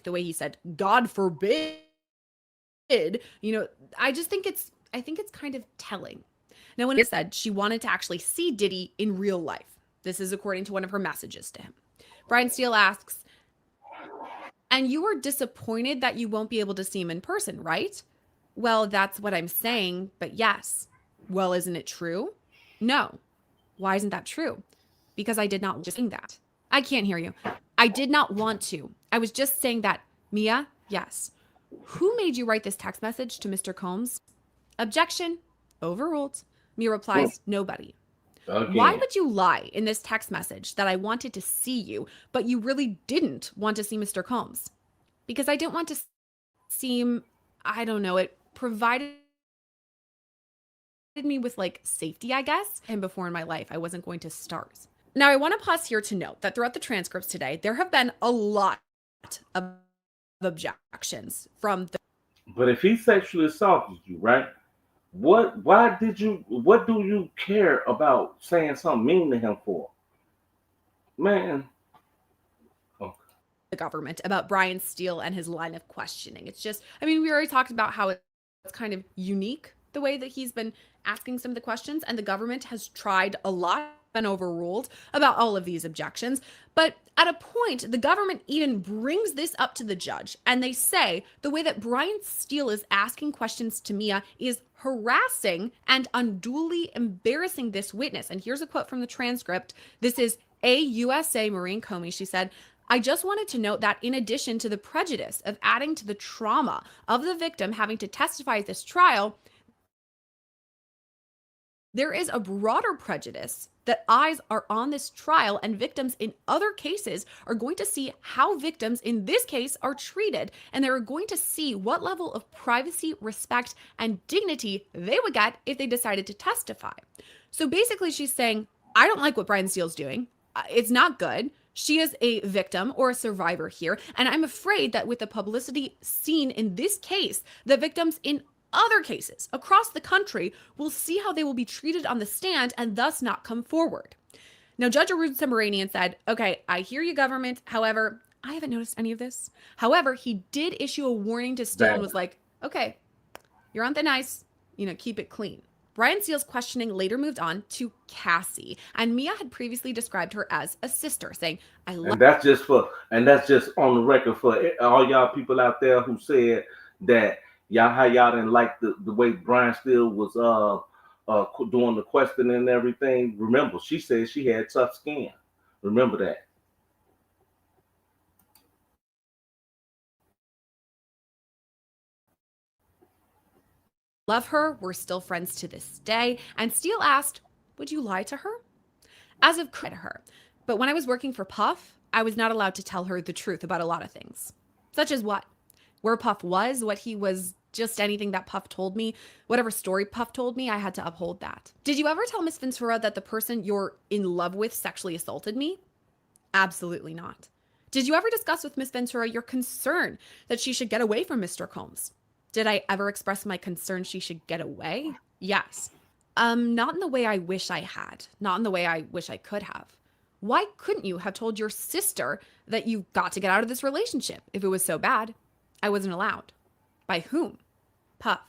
The way he said, God forbid. I think it's kind of telling. Now, when it said she wanted to actually see Diddy in real life, this is according to one of her messages to him. Brian Steele asks, and you were disappointed that you won't be able to see him in person, right? Well, that's what I'm saying, but yes. Well, isn't it true? No. Why isn't that true? Because I did not just saying that. I can't hear you. I did not want to. I was just saying that. Mia, yes. Who made you write this text message to Mr. Combs? Objection. Overruled. Mia replies, nobody. Okay. Why would you lie in this text message that I wanted to see you, but you really didn't want to see Mr. Combs? Because I didn't want to seem, I don't know, it provided me with safety, I guess. And before in my life, I wasn't going to start. Now, I want to pause here to note that throughout the transcripts today, there have been a lot of objections from the. But if he sexually assaulted you, right? What do you care about saying something mean to him for? Man. The government about Brian Steele and his line of questioning. It's just, we already talked about how it's kind of unique the way that he's been asking some of the questions, and the government has tried a lot and overruled about all of these objections. But at a point, the government even brings this up to the judge, and they say the way that Brian Steele is asking questions to Mia is harassing and unduly embarrassing this witness. And here's a quote from the transcript. This is AUSA Maureen Comey. She said, I just wanted to note that in addition to the prejudice of adding to the trauma of the victim having to testify at this trial, There is a broader prejudice that eyes are on this trial, and victims in other cases are going to see how victims in this case are treated, and they're going to see what level of privacy, respect, and dignity they would get if they decided to testify. So basically, she's saying, I don't like what Brian Steele's doing. It's not good. She is a victim or a survivor here. And I'm afraid that with the publicity seen in this case, the victims in other cases across the country will see how they will be treated on the stand and thus not come forward. Now, Judge Arun Sambaranian said, okay, I hear you, government. However, I haven't noticed any of this. However, he did issue a warning to Steele and was like, okay, you're on thin ice, keep it clean. Brian Steele's questioning later moved on to Cassie, and Mia had previously described her as a sister, saying, I love. And that's just on the record for all y'all people out there who said that y'all didn't like the way Brian Steele was doing the questioning and everything. Remember, she said she had tough skin. Remember that. Love her. We're still friends to this day. And Steele asked, would you lie to her? As of to her. But when I was working for Puff, I was not allowed to tell her the truth about a lot of things. Such as what? Where Puff was, what he was, just anything that Puff told me, whatever story Puff told me, I had to uphold that. Did you ever tell Miss Ventura that the person you're in love with sexually assaulted me? Absolutely not. Did you ever discuss with Miss Ventura your concern that she should get away from Mr. Combs? Did I ever express my concern she should get away? Yes. Not in the way I wish I had. Not in the way I wish I could have. Why couldn't you have told your sister that you got to get out of this relationship if it was so bad? I wasn't allowed. By whom? Puff.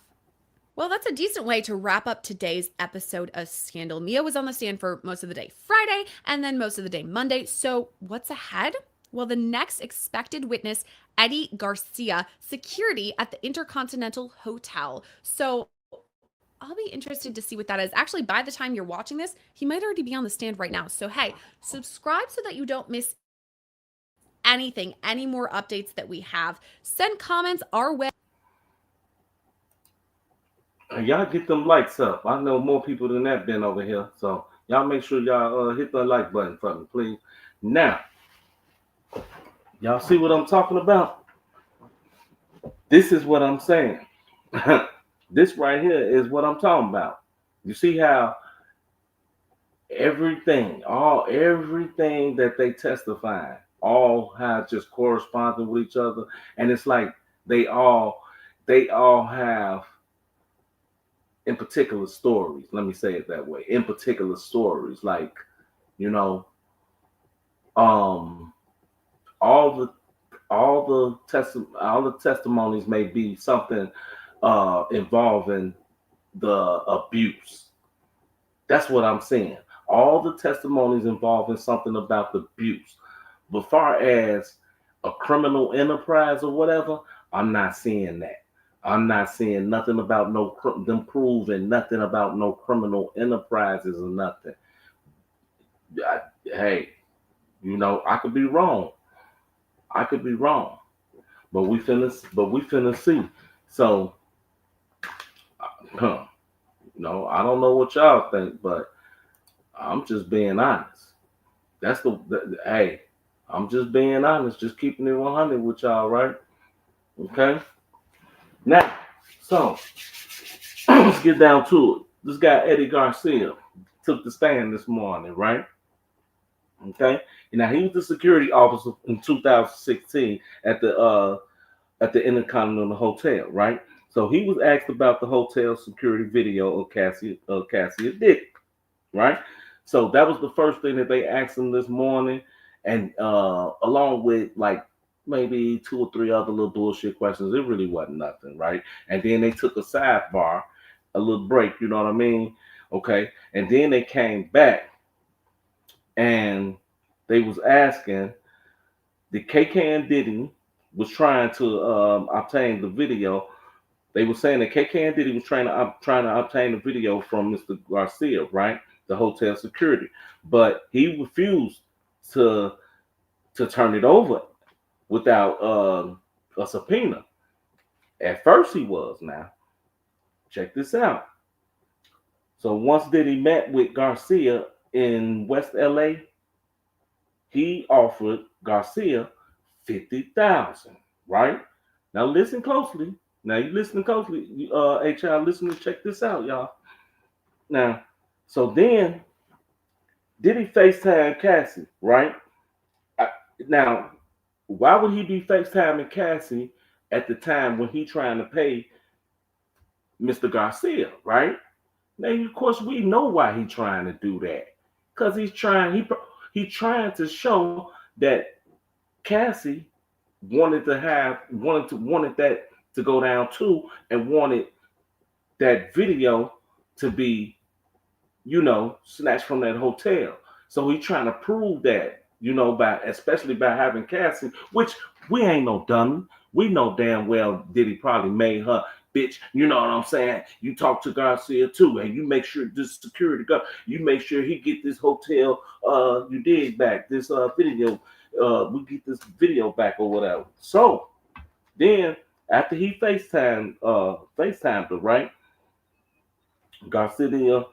Well, that's a decent way to wrap up today's episode of Scandal. Mia was on the stand for most of the day Friday and then most of the day Monday. So what's ahead? Well, the next expected witness, Eddie Garcia, security at the Intercontinental Hotel. So I'll be interested to see what that is. Actually, by the time you're watching this, he might already be on the stand right now. So, hey, subscribe so that you don't miss anything, any more updates that we have. Send comments our way. And y'all get them likes up. I know more people than that been over here. So y'all make sure y'all hit the like button for me, please. Now, y'all see what I'm talking about? This is what I'm saying. This right here is what I'm talking about. You see how everything that they testify, all have just corresponding with each other. And it's like they all have in particular stories. Let me say it that way. In particular stories, like, all the testimonies may be something involving the abuse. That's what I'm saying. All the testimonies involving something about the abuse. But far as a criminal enterprise or whatever, I'm not seeing that. I'm not seeing nothing about them proving nothing about no criminal enterprises or nothing. Hey, I could be wrong. But we finna see. So, I don't know what y'all think, but I'm just being honest. Hey, I'm just being honest, just keeping it 100 with y'all, right? Okay. Now, so let's get down to it. This guy Eddie Garcia took the stand this morning, right? Okay. Now he was the security officer in 2016 at the Intercontinental Hotel, right? So he was asked about the hotel security video of Cassie Diddy, right? So that was the first thing that they asked him this morning, and along with like maybe 2 or 3 other little bullshit questions. It really wasn't nothing, right? And then they took a sidebar, a little break, you know what I mean? Okay. And then they came back and they was asking, the KK and Diddy was trying to obtain the video. They were saying that KK and Diddy was trying to obtain the video from Mr. Garcia, right? The hotel security. But he refused to turn it over without a subpoena. At first he was. Now, check this out. So once Diddy met with Garcia in West LA, he offered Garcia 50,000. Right now, listen closely. Now you listening closely, HR listeners. Check this out, y'all. Now, so then Diddy FaceTime Cassie, right? I, now, why would he be FaceTiming Cassie at the time when he trying to pay Mr. Garcia, right? Now, of course, we know why he trying to do that, because he's trying to show that Cassie wanted that to go down too, and wanted that video to be, snatched from that hotel. So he's trying to prove that, by especially by having Cassie, which we ain't no dummy. We know damn well Diddy probably made her, bitch. You know what I'm saying? You talk to Garcia too, and you make sure this security guard, you make sure he get this hotel, you dig back this video, we get this video back or whatever. So then after he FaceTimed her, right? Garcia,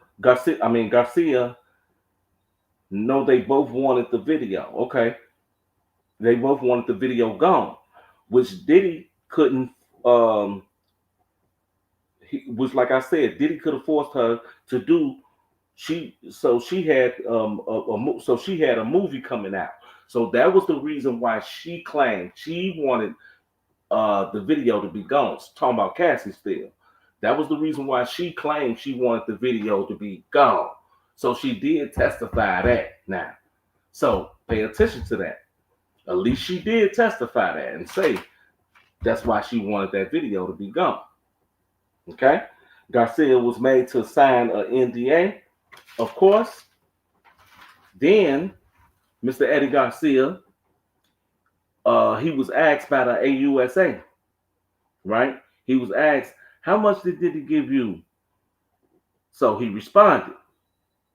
no, they both wanted the video. Okay. They both wanted the video gone, which Diddy couldn't, which, like I said, Diddy could have forced her to do. She had a movie coming out. So that was the reason why she claimed she wanted the video to be gone. Talking about Cassie still. That was the reason why she claimed she wanted the video to be gone. So she did testify that now. So pay attention to that. At least she did testify that and say that's why she wanted that video to be gone. Okay? Garcia was made to sign an NDA, of course. Then Mr. Eddie Garcia, he was asked by the AUSA, right? He was asked, how much did Diddy give you? So he responded,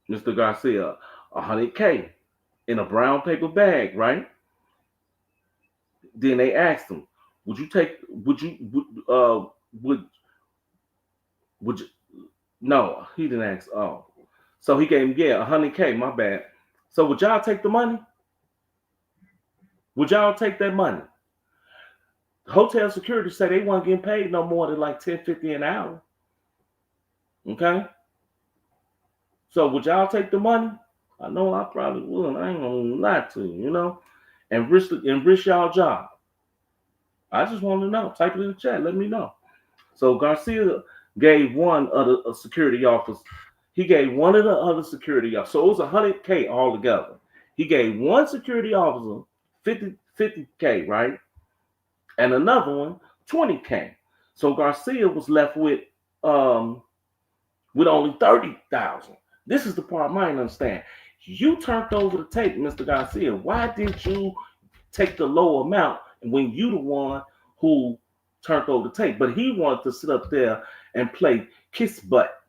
Mr. Garcia, 100K in a brown paper bag, right? Then they asked him, would you, no, he didn't ask. Oh, so he gave him, 100K, my bad. So would y'all take the money? Would y'all take that money? Hotel security said they weren't getting paid no more than like $10.50 an hour. Okay? So would y'all take the money? I know I probably would. I ain't gonna lie to you, and risk y'all job. I just want to know. Type it in the chat. Let me know. So Garcia gave one other security officer. He gave one of the other security officers. So it was 100K altogether. He gave one security officer 50K, right? And another one 20K. So Garcia was left with only 30,000. This is the part I might understand. You turned over the tape, Mr. Garcia. Why didn't you take the low amount when you the one who turned over the tape? But he wanted to sit up there and play kiss butt.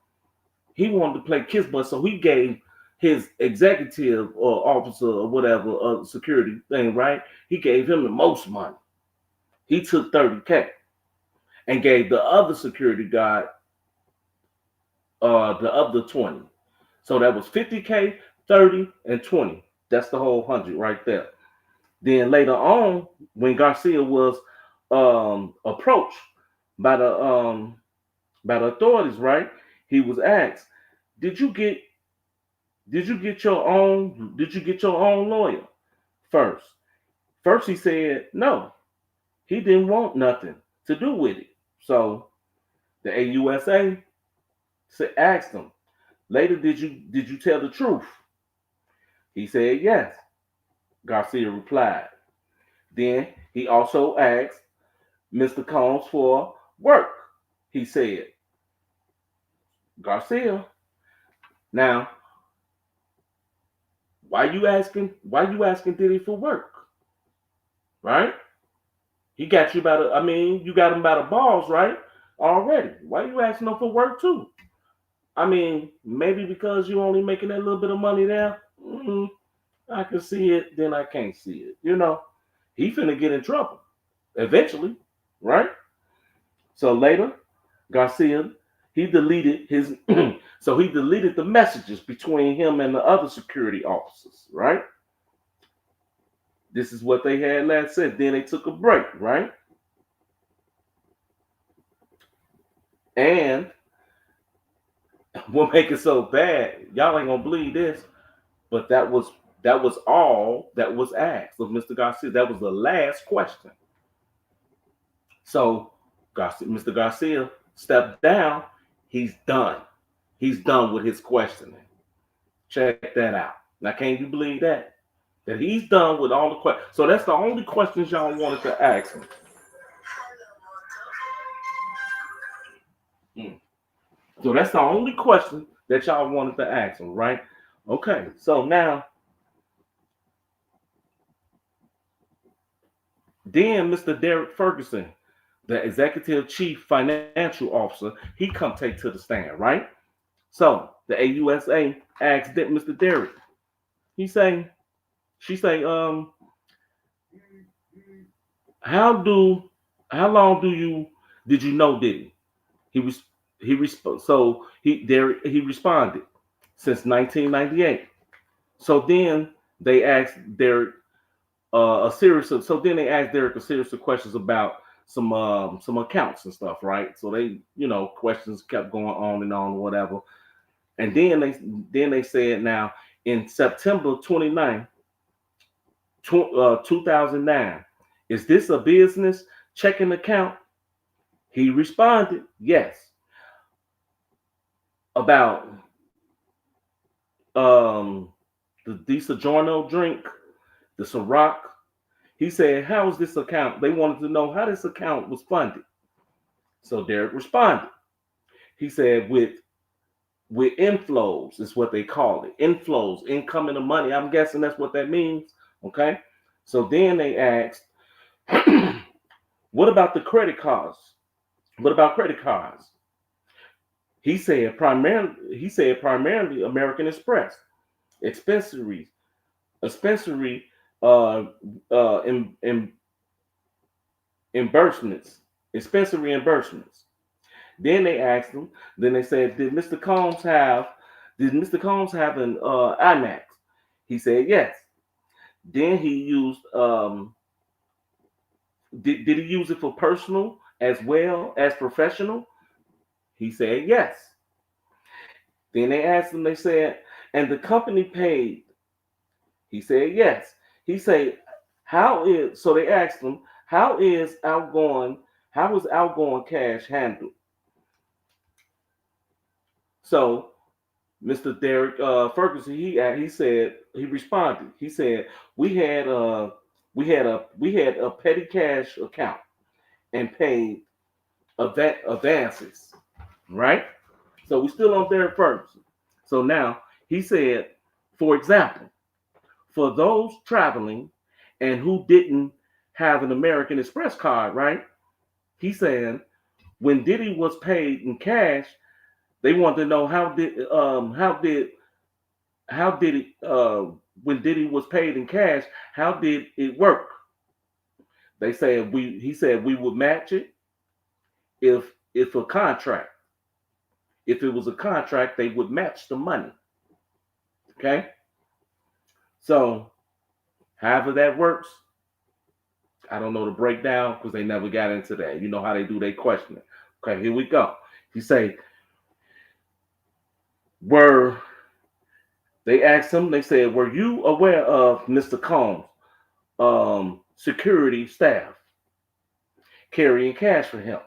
He wanted to play kiss butt, so he gave his executive or officer or whatever security thing, right? He gave him the most money. He took 30K and gave the other security guard the other 20. So that was 50K, 30, and 20. That's the whole 100 right there. Then later on, when Garcia was approached by the authorities, right? He was asked, "Did you get your own lawyer first?" First he said no. He didn't want nothing to do with it. So the AUSA asked him later, "Did you tell the truth?" He said yes. Garcia replied. Then he also asked Mr. Combs for work. He said, Garcia, now why you asking Diddy for work? Right? He got you you got him by the balls, right? Already. Why you asking him for work too? Maybe because you only making that little bit of money there. I can see it, then I can't see it. He finna get in trouble eventually, right? So later, Garcia, he deleted his So he deleted the messages between him and the other security officers, right? This is what they had last said. Then they took a break, right? And what make it so bad, y'all ain't gonna believe this, but that was all that was asked of Mr. Garcia. That was the last question. So Mr. Garcia stepped down. He's done. He's done with his questioning. Check that out. Now, can you believe that? That he's done with all the questions. So that's the only questions y'all wanted to ask him. So that's the only question that y'all wanted to ask him, right? Okay, so now, then Mr. Derek Ferguson, the executive chief financial officer, he come take to the stand, right? So the AUSA asked Mr. Derek. She say, how long did you know Diddy? He was he responded since 1998. So then they asked Derek then they asked Derek a series of questions about some accounts and stuff, right? So they, questions kept going on and on, whatever. And then they said, now in September 29th, 2009, is this a business checking account? He responded, yes. About the DiSagiorno drink, the Ciroc. He said, how is this account? They wanted to know how this account was funded. So Derek responded. He said, with inflows is what they call it. Inflows, incoming of money. I'm guessing that's what that means. Okay. So then they asked, what about the credit cards? What about credit cards? He said primarily American Express, expensory, reimbursements, expensive reimbursements. Then they asked him. Then they said, did Mr. Combs have an IMAX? He said yes. Then he used did he use it for personal as well as professional? He said yes. Then they asked him, they said, and the company paid. He said yes. He said, so they asked him, how is outgoing cash handled? So Mr. Derek Ferguson, he responded. He said, we had a petty cash account and paid advances, right? So we're still on Derek Ferguson. So now he said, for example, for those traveling and who didn't have an American Express card, right? He said, when Diddy was paid in cash, they wanted to know when Diddy was paid in cash, how did it work? He said we would match it if it was a contract, they would match the money. Okay? So however that works, I don't know the breakdown because they never got into that. You know how they do their questioning. Okay, here we go. He say, they asked him, they said, were you aware of Mr. Combs' security staff carrying cash for him?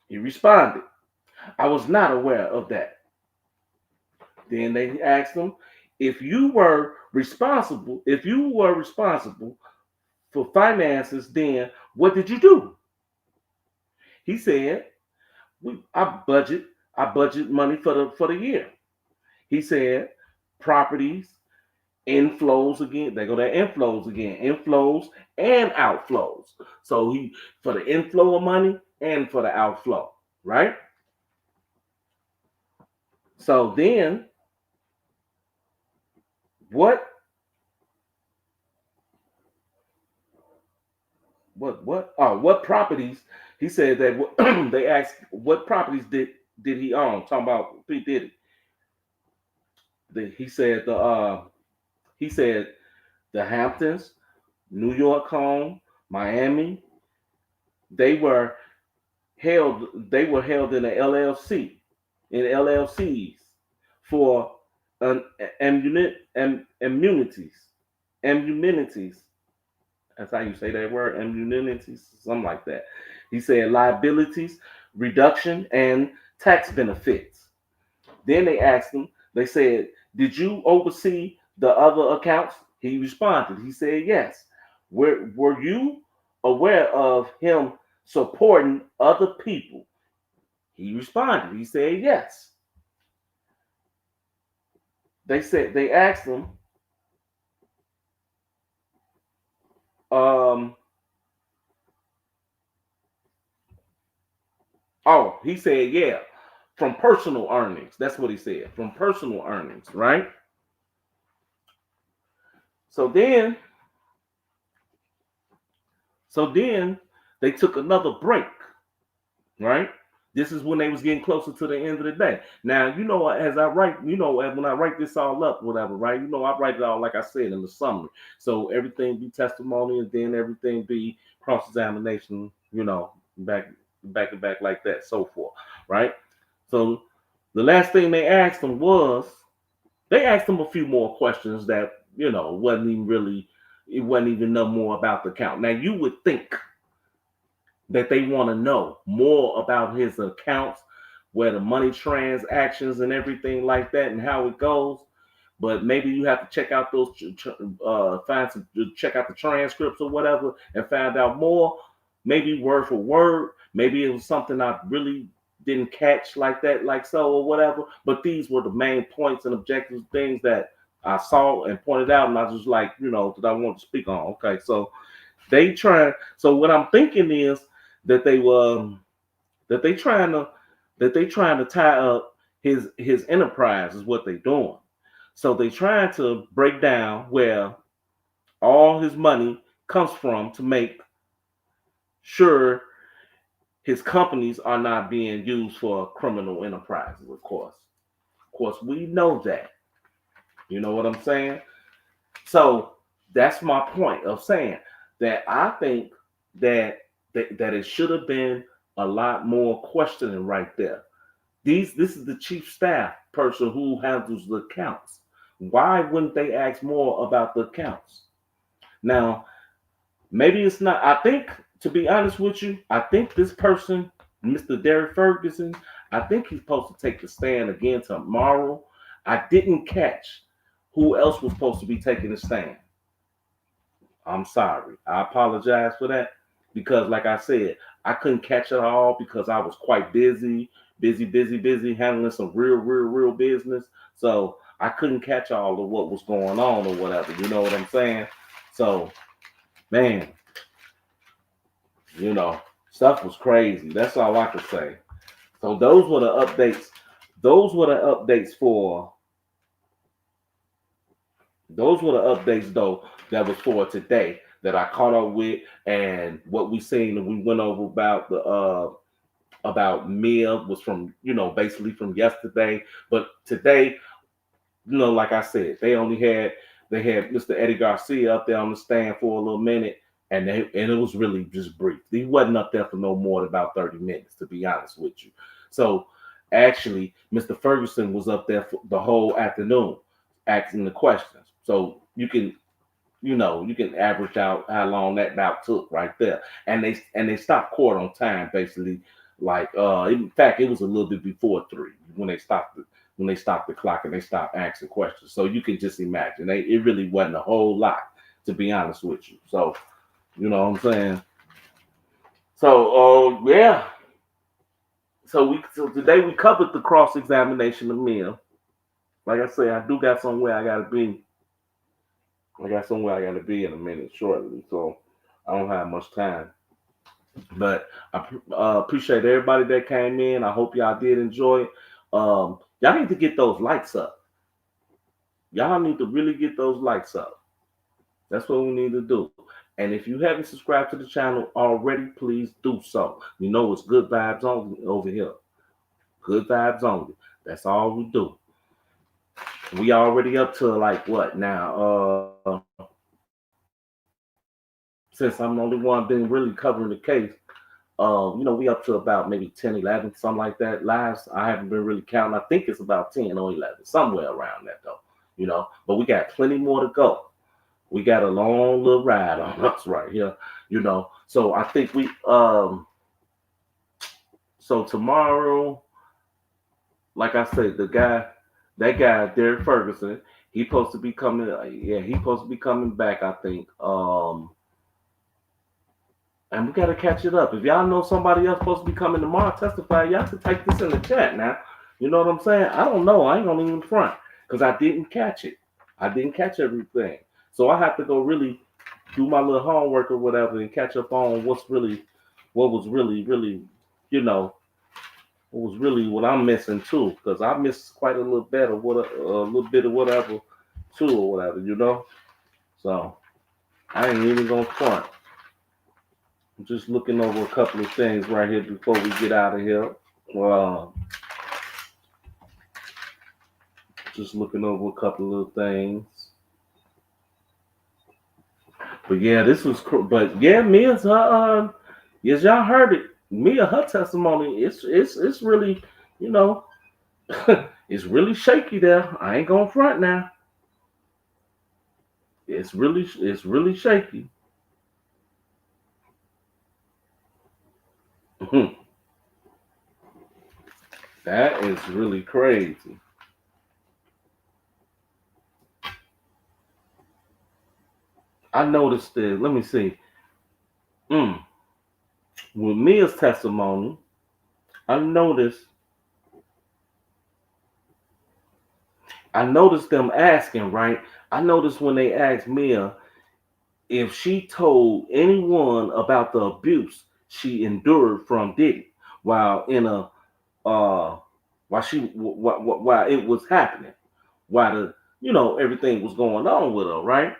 He responded, I was not aware of that. Then they asked him, if you were responsible for finances, then what did you do? He said, I budget money for the year. He said, properties, inflows again. They go to inflows again. Inflows and outflows. So he for the inflow of money and for the outflow, right? So then what properties? He said that they asked what properties did he own? Talking about P. Diddy. he said the Hamptons, New York home, Miami, they were held in an LLC, in LLCs for an immunities. That's how you say that word, immunities, something like that. He said liabilities, reduction, and tax benefits. Then they asked him, they said, did you oversee the other accounts? He responded. He said, yes. Were you aware of him supporting other people? He responded. He said, yes. They asked him, um, oh, he said, yeah, from personal earnings. That's what he said, from personal earnings, right? So then, so then they took another break, right? This is when they was getting closer to the end of the day. Now, as I write, when I write this all up, whatever, right? I write it all, like I said, in the summary. So everything be testimony and then everything be cross-examination, back and back like that, so forth, right? So the last thing they asked him was, they asked him a few more questions that, it wasn't even no more about the account. Now, you would think that they want to know more about his accounts, where the money transactions and everything like that, and how it goes. But maybe you have to check out check out the transcripts or whatever and find out more. Maybe word for word. Maybe it was something I really didn't catch like that, like so or whatever. But these were the main points and objectives, things that I saw and pointed out, and I was like, that I want to speak on. Okay, so they try. So what I'm thinking is that they were that they trying to tie up his enterprise is what they're doing. So they trying to break down where all his money comes from to make sure his companies are not being used for criminal enterprises. Of course, we know that. You know what I'm saying? So that's my point of saying that I think that it should have been a lot more questioning right there. This is the chief staff person who handles the accounts. Why wouldn't they ask more about the accounts? Now, maybe it's not. I think, to be honest with you, I think this person, Mr. Derek Ferguson, I think he's supposed to take the stand again tomorrow. I didn't catch who else was supposed to be taking the stand. I'm sorry. I apologize for that because, like I said, I couldn't catch it all because I was quite busy handling some real business. So I couldn't catch all of what was going on or whatever. You know what I'm saying? So, man, stuff was crazy. That's all I could say. So those were the updates. Those were the updates, though, that was for today that I caught up with, and what we seen, and we went over about Mia was from, basically from yesterday. But today, like I said, they had Mr. Eddie Garcia up there on the stand for a little minute, and it was really just brief. He wasn't up there for no more than about 30 minutes, to be honest with you. So actually, Mr. Ferguson was up there for the whole afternoon asking the questions. So you can average out how long that bout took right there. And they stopped court on time, basically. Like in fact, it was a little bit before 3 when they stopped the clock and they stopped asking questions. So you can just imagine it really wasn't a whole lot, to be honest with you. So you know what I'm saying. So yeah. So today we covered the cross examination of Mia. Like I say, I do got somewhere I gotta be. In a minute shortly, so I don't have much time. But I appreciate everybody that came in. I hope y'all did enjoy it. Y'all need to get those likes up. Y'all need to really get those likes up. That's what we need to do. And if you haven't subscribed to the channel already, please do so. It's good vibes only over here. Good vibes only. That's all we do. We already up to like what now? Since I'm the only one been really covering the case, we up to about maybe 10, 11, something like that. Lives, I haven't been really counting. I think it's about 10 or 11, somewhere around that though. But we got plenty more to go. We got a long little ride on us right here. So I think so tomorrow, like I said, that guy, Derek Ferguson, he supposed to be coming. Yeah, he supposed to be coming back. I think. And we gotta catch it up. If y'all know somebody else supposed to be coming tomorrow, testify. Y'all can take this in the chat now. You know what I'm saying? I don't know. I ain't gonna even front because I didn't catch it. I didn't catch everything, so I have to go really do my little homework or whatever and catch up on what was really, you know, what was really what I'm missing too, because I missed quite a little bit of a little bit of whatever too or whatever. So I ain't even gonna front. I'm just looking over a couple of things right here before we get out of here. Just looking over a couple of things. But yeah, this was cool. But yeah, Mia's her. Yes, y'all heard it. Mia, her testimony, it's really, you know, it's really shaky there. I ain't gonna front now. It's really shaky. That is really crazy. I noticed that. Let me see. Mm. With Mia's testimony, I noticed. I noticed them asking, right? I noticed when they asked Mia if she told anyone about the abuse she endured from Diddy while in a while it was happening, while everything was going on with her, right?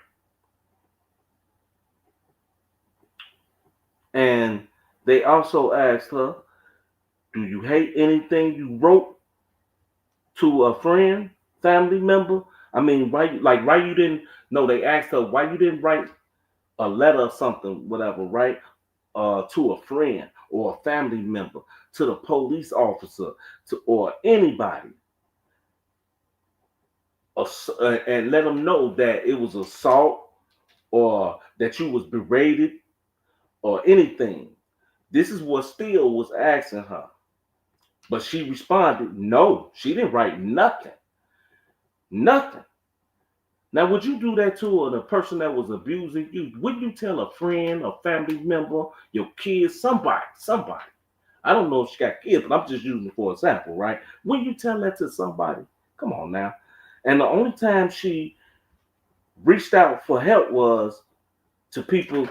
And they also asked her, "Do you hate anything you wrote to a friend, family member? I mean, why you didn't?" No, they asked her why you didn't write a letter or something, whatever, right? To a friend or a family member, to the police officer, or anybody, and let them know that it was assault or that you was berated or anything. This is what Steele was asking her. But she responded, no, she didn't write nothing. Nothing. Now, would you do that to a person that was abusing you? Wouldn't you tell a friend, a family member, your kids, somebody? I don't know if she got kids, but I'm just using it for example, right? When you tell that to somebody, come on now. And the only time she reached out for help was to people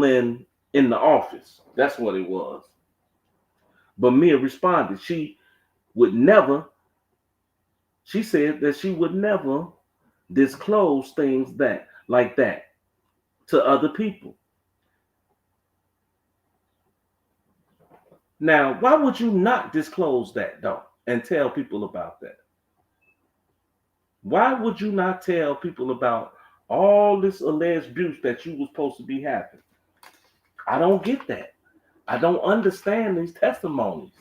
in the office. That's what it was. But Mia responded. She said that she would never disclose things like that to other people. Now, why would you not disclose that though and tell people about that? Why would you not tell people about all this alleged abuse that you was supposed to be having? I don't get that. I don't understand these testimonies.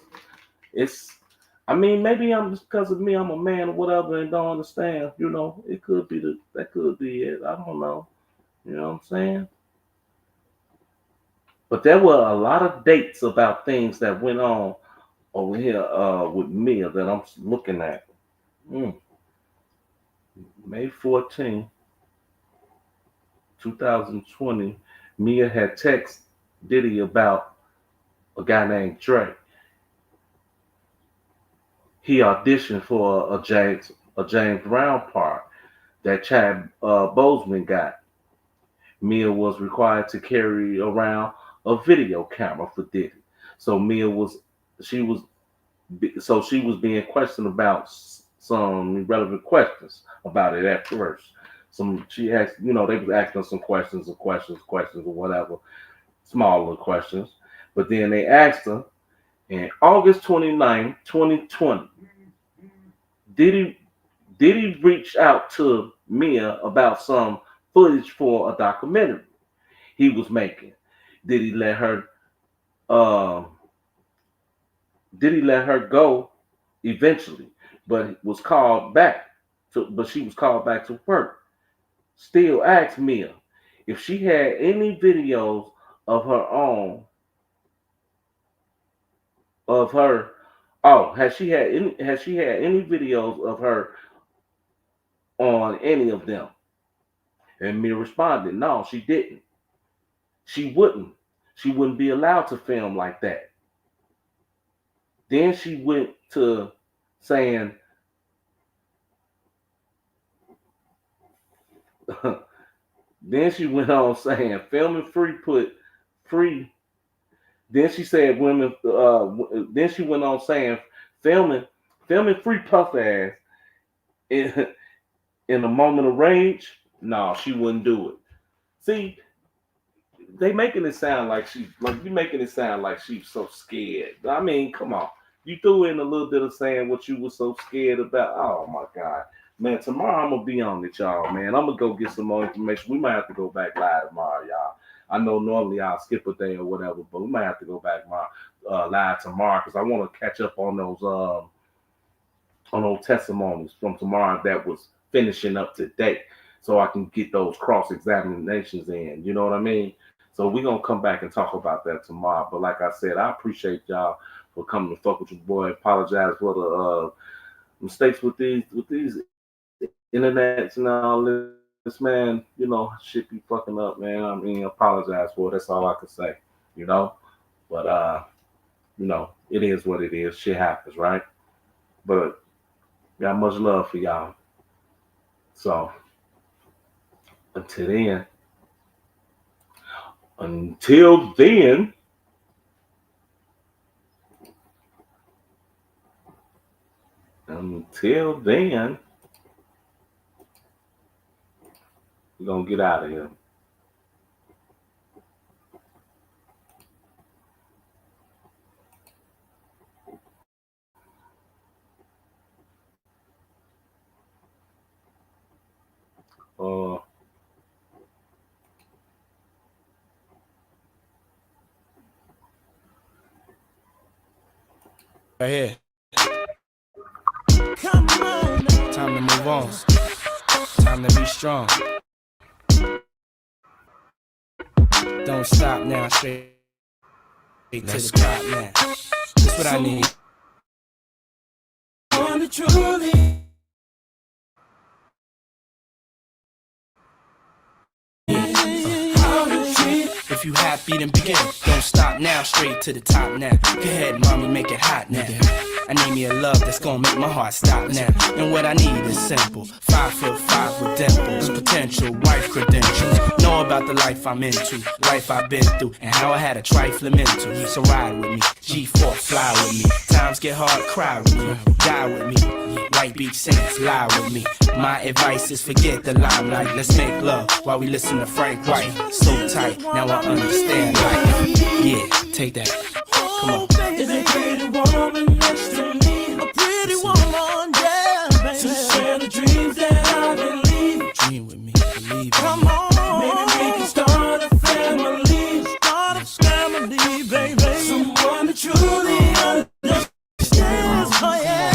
I mean, maybe I'm just because of me, I'm a man or whatever, and don't understand. It could be that could be it. I don't know. You know what I'm saying? But there were a lot of dates about things that went on over here with Mia that I'm looking at. May 14, 2020, Mia had texted Diddy about a guy named Dre. He auditioned for a James Brown part that Chad Boseman got. Mia was required to carry around a video camera for Diddy. So she was she was being questioned about some relevant questions about it at first. She asked, they was asking her some questions or whatever, smaller questions. But then they asked her in August 29, 2020, Diddy Diddy reached out to Mia about some footage for a documentary he was making. Diddy let her uh, Diddy let her go eventually, but was called back but she was called back to work. Still asked Mia if she had any videos of her own of her. Oh, has she had any videos of her on any of them? And Mia responded, no, she didn't. She wouldn't. She wouldn't be allowed to film like that. Then she went to saying, then she went on saying, filming free put free. Then she said, women. Then she went on saying, filming free puff ass in in a moment of rage. No, she wouldn't do it. See, they making it sound like you making it sound like she's so scared. I mean, come on. You threw in a little bit of saying what you were so scared about. Oh my God. Man, tomorrow I'm gonna be on it, y'all, man. I'm gonna go get some more information. We might have to go back live tomorrow, y'all. I know normally I'll skip a day or whatever, but we might have to go back live tomorrow because I want to catch up on those testimonies from tomorrow that was finishing up today, so I can get those cross examinations in. You know what I mean? So we're gonna come back and talk about that tomorrow. But like I said, I appreciate y'all for coming to fuck with your boy. Apologize for the mistakes with these internets and all this, man. You know, shit be fucking up, man. I mean, apologize for it. That's all I can say, you know. But you know, it is what it is. Shit happens, right? But got much love for y'all. So until then, until then, we're gonna get out of here. Right here. Come on. Time to move on. Time to be strong. Don't stop now, straight to the top now. That's what I need. Truly. If you happy, then begin. Don't stop now, straight to the top now. Go ahead, mommy, make it hot now. I need me a love that's gonna make my heart stop now. And what I need is simple. 5'5" with dimples, potential wife credentials. Know about the life I'm into, life I've been through, and how I had a trifling mental. So ride with me, G4 fly with me. Times get hard, cry with me, die with me. White Beach Saints, lie with me. My advice is forget the limelight. Let's make love while we listen to Frank White. So tight, now I understand life. Yeah, take that. Come on. Is a pretty woman next to me? A pretty woman, yeah, baby. To share the dreams that I believe. Dream with me, believe. Come on. Maybe we can start a family. Start a family, baby. Someone that truly understands. Oh yeah.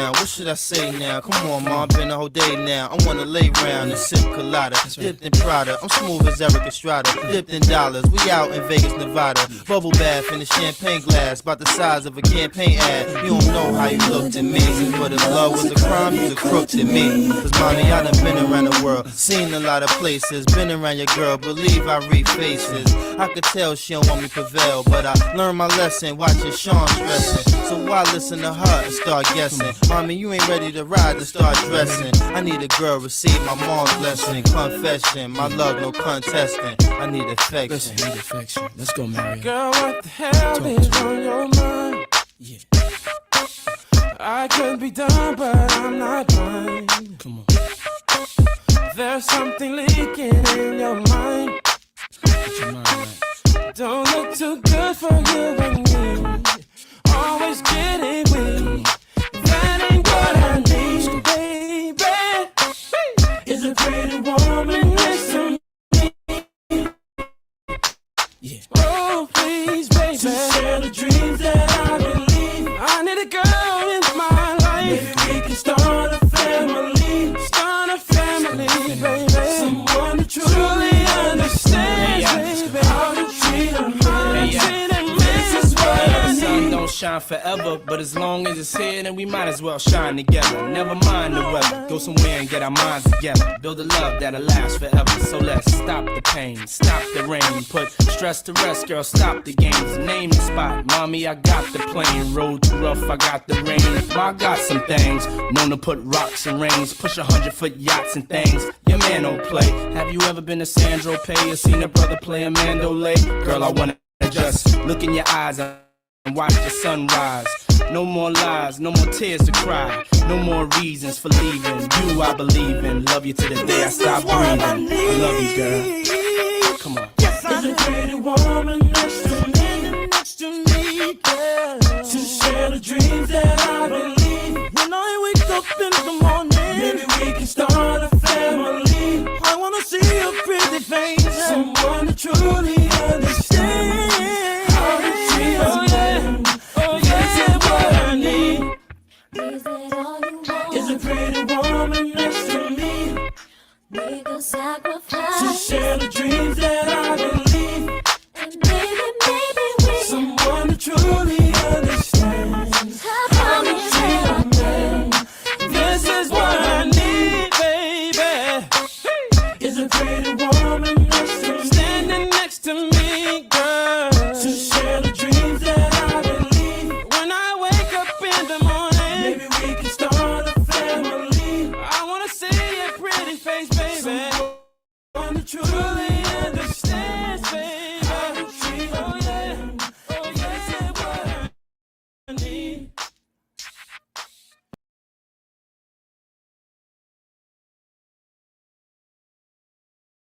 What should I say now? Come on, ma, been a whole day now. I wanna lay round and sip colada, dipped in Prada. I'm smooth as Eric Estrada, dipped in dollars. We out in Vegas, Nevada. Bubble bath in a champagne glass, about the size of a campaign ad. You don't know how you looked at me, but if love was a crime, you's a crook to me. Cause mommy, I done been around the world, seen a lot of places, been around your girl, believe I read faces. I could tell she don't want me prevail, but I learned my lesson watching Sean stressing. So why listen to her and start guessing? Mommy, you ain't ready to ride to start dressing. I need a girl, receive my mom's blessing. Confession, my love, no contesting. I need affection. Listen, I need affection. Let's go, Mary. Girl, what the hell is on your mind? Yeah. I could be done, but I'm not blind. Come on. There's something leaking in your mind. Get your mind right. Don't look too good for you and me. always getting with me. That ain't what I need, baby. Is a pretty woman next to me. Yeah. Oh, please, baby. To share the dreams that I believe. I need a girl in my life. Maybe we can start a family. Start a family, baby. Someone to truly understands, baby. How to treat a man. This is what I need. Sun don't shine forever, but as long as it's here, then we might as well shine together. Never mind the weather. Go somewhere and get our minds together. Build a love that'll last forever. So let's stop the pain, stop the rain. Put stress to rest, girl, stop the games. Name the spot, mommy, I got the plane. Road too rough, I got the rain. I got some things, known to put rocks and rings. Push 100-foot yachts and things. Your man don't play. Have you ever been to Sandro Pay or seen a brother play a mandolay? Girl, I wanna just look in your eyes and watch the sunrise. No more lies, no more tears to cry. No more reasons for leaving. You I believe in. Love you to the day I stop breathing. I love you, girl. Come on. Is a pretty woman next to me, girl. To share the dreams that I believe. When I wake up in the morning, maybe we can start a family. I wanna see a pretty face, someone to truly understand how to treat a man. This is what I need. Is that all you want? Is a pretty woman next to me. We go sacrifice. To share the dreams that I believe. And maybe we Someone to truly understand how to treat a man. This is what I need, baby. Is a pretty woman next to me. Standing next to me, girl. To share the dreams that I believe. When I wake up in the morning, maybe we can start a family. I wanna see your pretty face, baby. Someone to truly understands, baby.